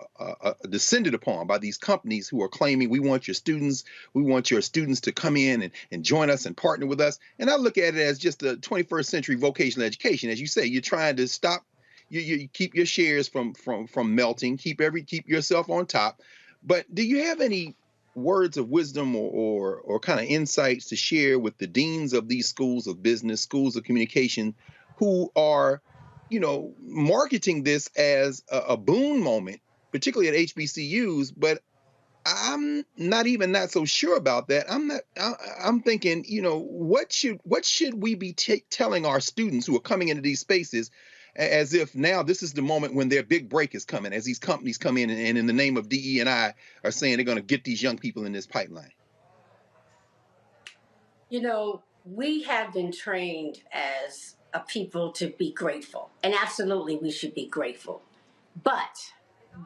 descended upon by these companies who are claiming, we want your students to come in and join us and partner with us. And I look at it as just a 21st century vocational education. As you say, you're trying to stop, you keep your shares from melting, keep yourself on top. But do you have any words of wisdom or kind of insights to share with the deans of these schools of business, schools of communication, who are marketing this as a boon moment, particularly at HBCUs? But I'm not so sure about that. I'm thinking, what should we be telling our students who are coming into these spaces, as if now this is the moment when their big break is coming, as these companies come in and in the name of DE&I are saying they're going to get these young people in this pipeline? We have been trained as a people to be grateful, and absolutely we should be grateful. But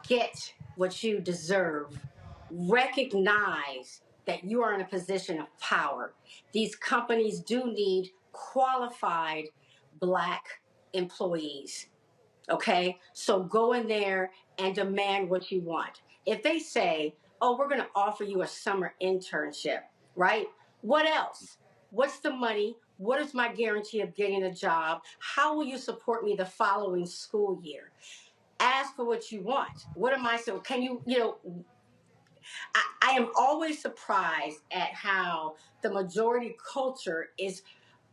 get what you deserve. Recognize that you are in a position of power. These companies do need qualified Black employees. Okay? So go in there and demand what you want. If they say, oh, we're going to offer you a summer internship, right? What else? What's the money? What is my guarantee of getting a job? How will you support me the following school year? Ask for what you want. What am I so? Can you, I am always surprised at how the majority culture is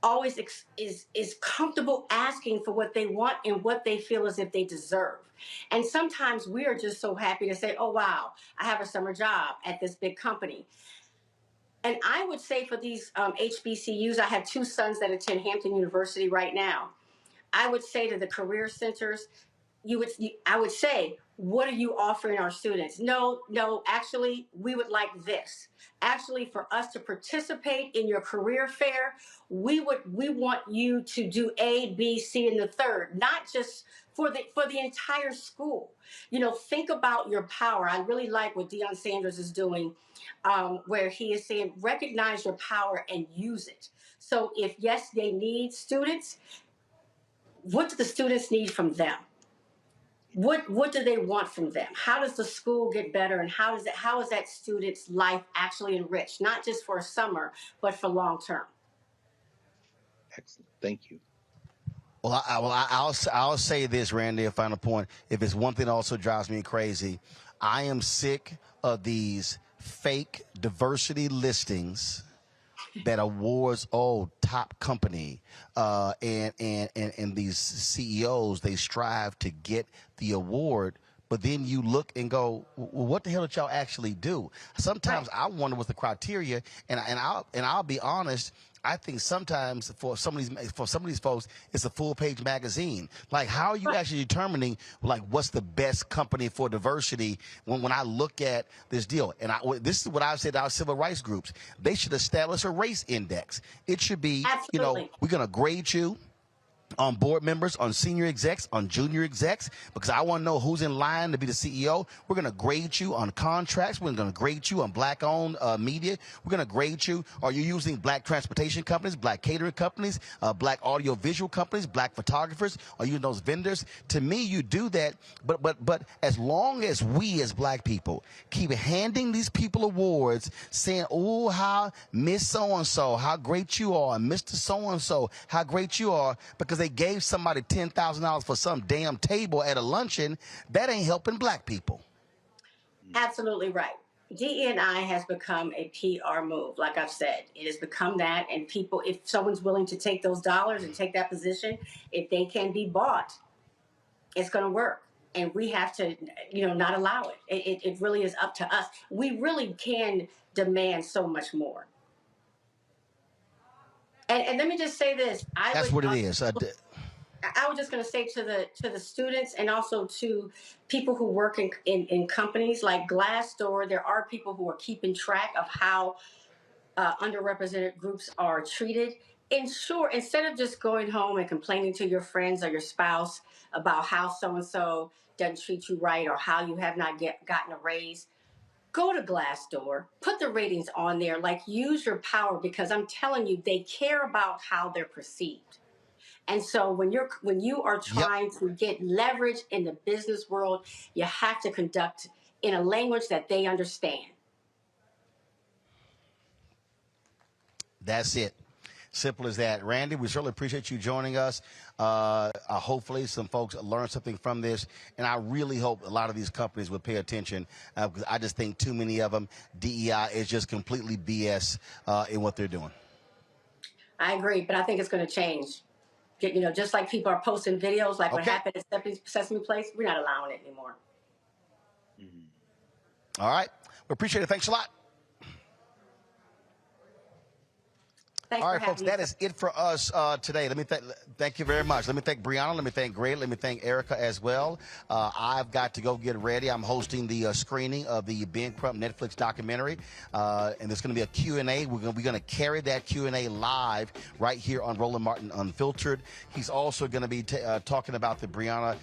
always is comfortable asking for what they want and what they feel as if they deserve. And sometimes we are just so happy to say, oh, wow, I have a summer job at this big company. And I would say for these HBCUs, I have 2 sons that attend Hampton University right now. I would say to the career centers, I would say, what are you offering our students? No, actually, we would like this. Actually, for us to participate in your career fair, we want you to do A, B, C, and the third, not just for the entire school. Think about your power. I really like what Deion Sanders is doing, where he is saying, recognize your power and use it. So if, yes, they need students, what do the students need from them? What do they want from them? How does the school get better, and how is that student's life actually enriched, not just for a summer, but for long term? Excellent. Thank you. Well, I'll say this, Randy, a final point. If it's one thing that also drives me crazy, I am sick of these fake diversity listings that awards top company and these CEOs, they strive to get the award, but then you look and go, well, what the hell did y'all actually do? Sometimes I wonder what's the criteria, and I'll be honest. I think sometimes for some of these folks, it's a full-page magazine. Like, how are you actually determining, like, what's the best company for diversity when I look at this deal? And this is what I've said to our civil rights groups. They should establish a race index. It should be, we're going to grade you on board members, on senior execs, on junior execs, because I want to know who's in line to be the CEO. We're going to grade you on contracts. We're going to grade you on Black-owned media. We're going to grade you. Are you using Black transportation companies, Black catering companies, Black audiovisual companies, Black photographers? Are you using those vendors? To me, you do that, but as long as we as Black people keep handing these people awards, saying, oh, how Miss So-and-so, how great you are, Mr. So-and-so, how great you are, because they gave somebody $10,000 for some damn table at a luncheon, that ain't helping Black people. Absolutely right. DE&I has become a PR move. Like I've said, it has become that. And people, if someone's willing to take those dollars and take that position, if they can be bought, it's going to work. And we have to, not allow it. It really is up to us. We really can demand so much more. And let me just say this. That's what it is. I was just going to say to the students, and also to people who work in companies like Glassdoor, there are people who are keeping track of how underrepresented groups are treated. Ensure, instead of just going home and complaining to your friends or your spouse about how so-and-so doesn't treat you right or how you have not gotten a raise, Go to Glassdoor, put the ratings on there, like use your power, because I'm telling you, they care about how they're perceived. And so when you are trying to get leverage in the business world, you have to conduct in a language that they understand. That's it. Simple as that. Randy, we certainly appreciate you joining us. Hopefully some folks learn something from this, and I really hope a lot of these companies would pay attention, because I just think too many of them, DEI is just completely BS in what they're doing. I agree, but I think it's going to change. You know, just like people are posting videos like what happened at Sesame Place, we're not allowing it anymore. All right. We appreciate it. Thanks a lot. All right, folks, that is it for us today. Let me thank you very much. Let me thank Brionna. Let me thank Gray. Let me thank Erica as well. I've got to go get ready. I'm hosting the screening of the Ben Crump Netflix documentary, and there's going to be a Q&A. We're going to carry that Q&A live right here on Roland Martin Unfiltered. He's also going to be talking about the Breonna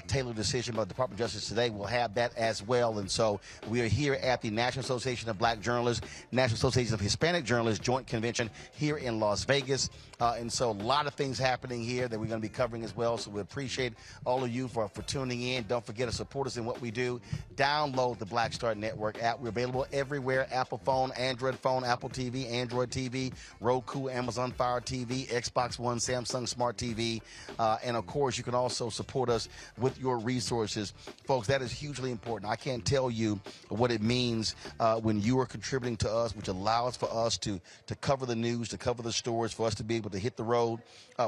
Taylor decision by the Department of Justice today. We'll have that as well. And so we are here at the National Association of Black Journalists, National Association of Hispanic Journalists Joint Convention here in Las Vegas. And so a lot of things happening here that we're going to be covering as well. So we appreciate all of you for tuning in. Don't forget to support us in what we do. Download the Black Star Network app. We're available everywhere: Apple phone, Android phone, Apple TV, Android TV, Roku, Amazon Fire TV, Xbox One, Samsung Smart TV. And of course, you can also support us with your resources. Folks, that is hugely important. I can't tell you what it means when you are contributing to us, which allows for us to cover the news, to cover the stories, for us to be able to hit the road.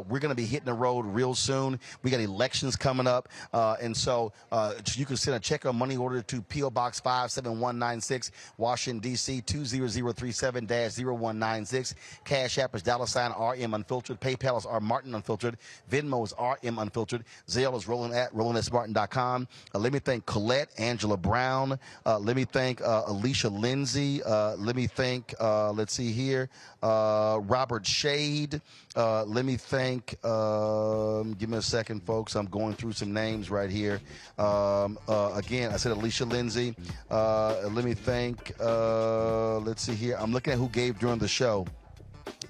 We're going to be hitting the road real soon. We got elections coming up. And so you can send a check or money order to P.O. Box 57196, Washington, D.C. 20037-0196. Cash App is $RM Unfiltered. PayPal is R Martin Unfiltered. Venmo is RM Unfiltered. Zelle is Roland at RolandSMartin.com. Let me thank Colette, Angela Brown. Let me thank Alicia Lindsay. Let me thank, let's see here, Robert Shade. Let me thank, give me a second, folks. I'm going through some names right here. Again, I said Alicia Lindsay. Let me thank, let's see here. I'm looking at who gave during the show.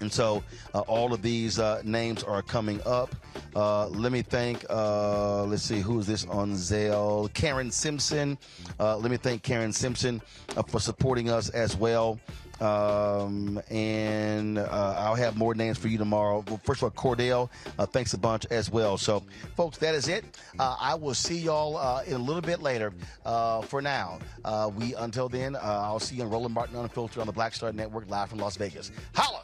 And so all of these names are coming up. Let me thank, let's see, who is this on Zelle? Karen Simpson. Let me thank Karen Simpson for supporting us as well. And I'll have more names for you tomorrow. Well, first of all, Cordell, thanks a bunch as well. So, folks, that is it. I will see y'all in a little bit later. For now, until then, I'll see you on Roland Martin Unfiltered on the Black Star Network live from Las Vegas. Holla!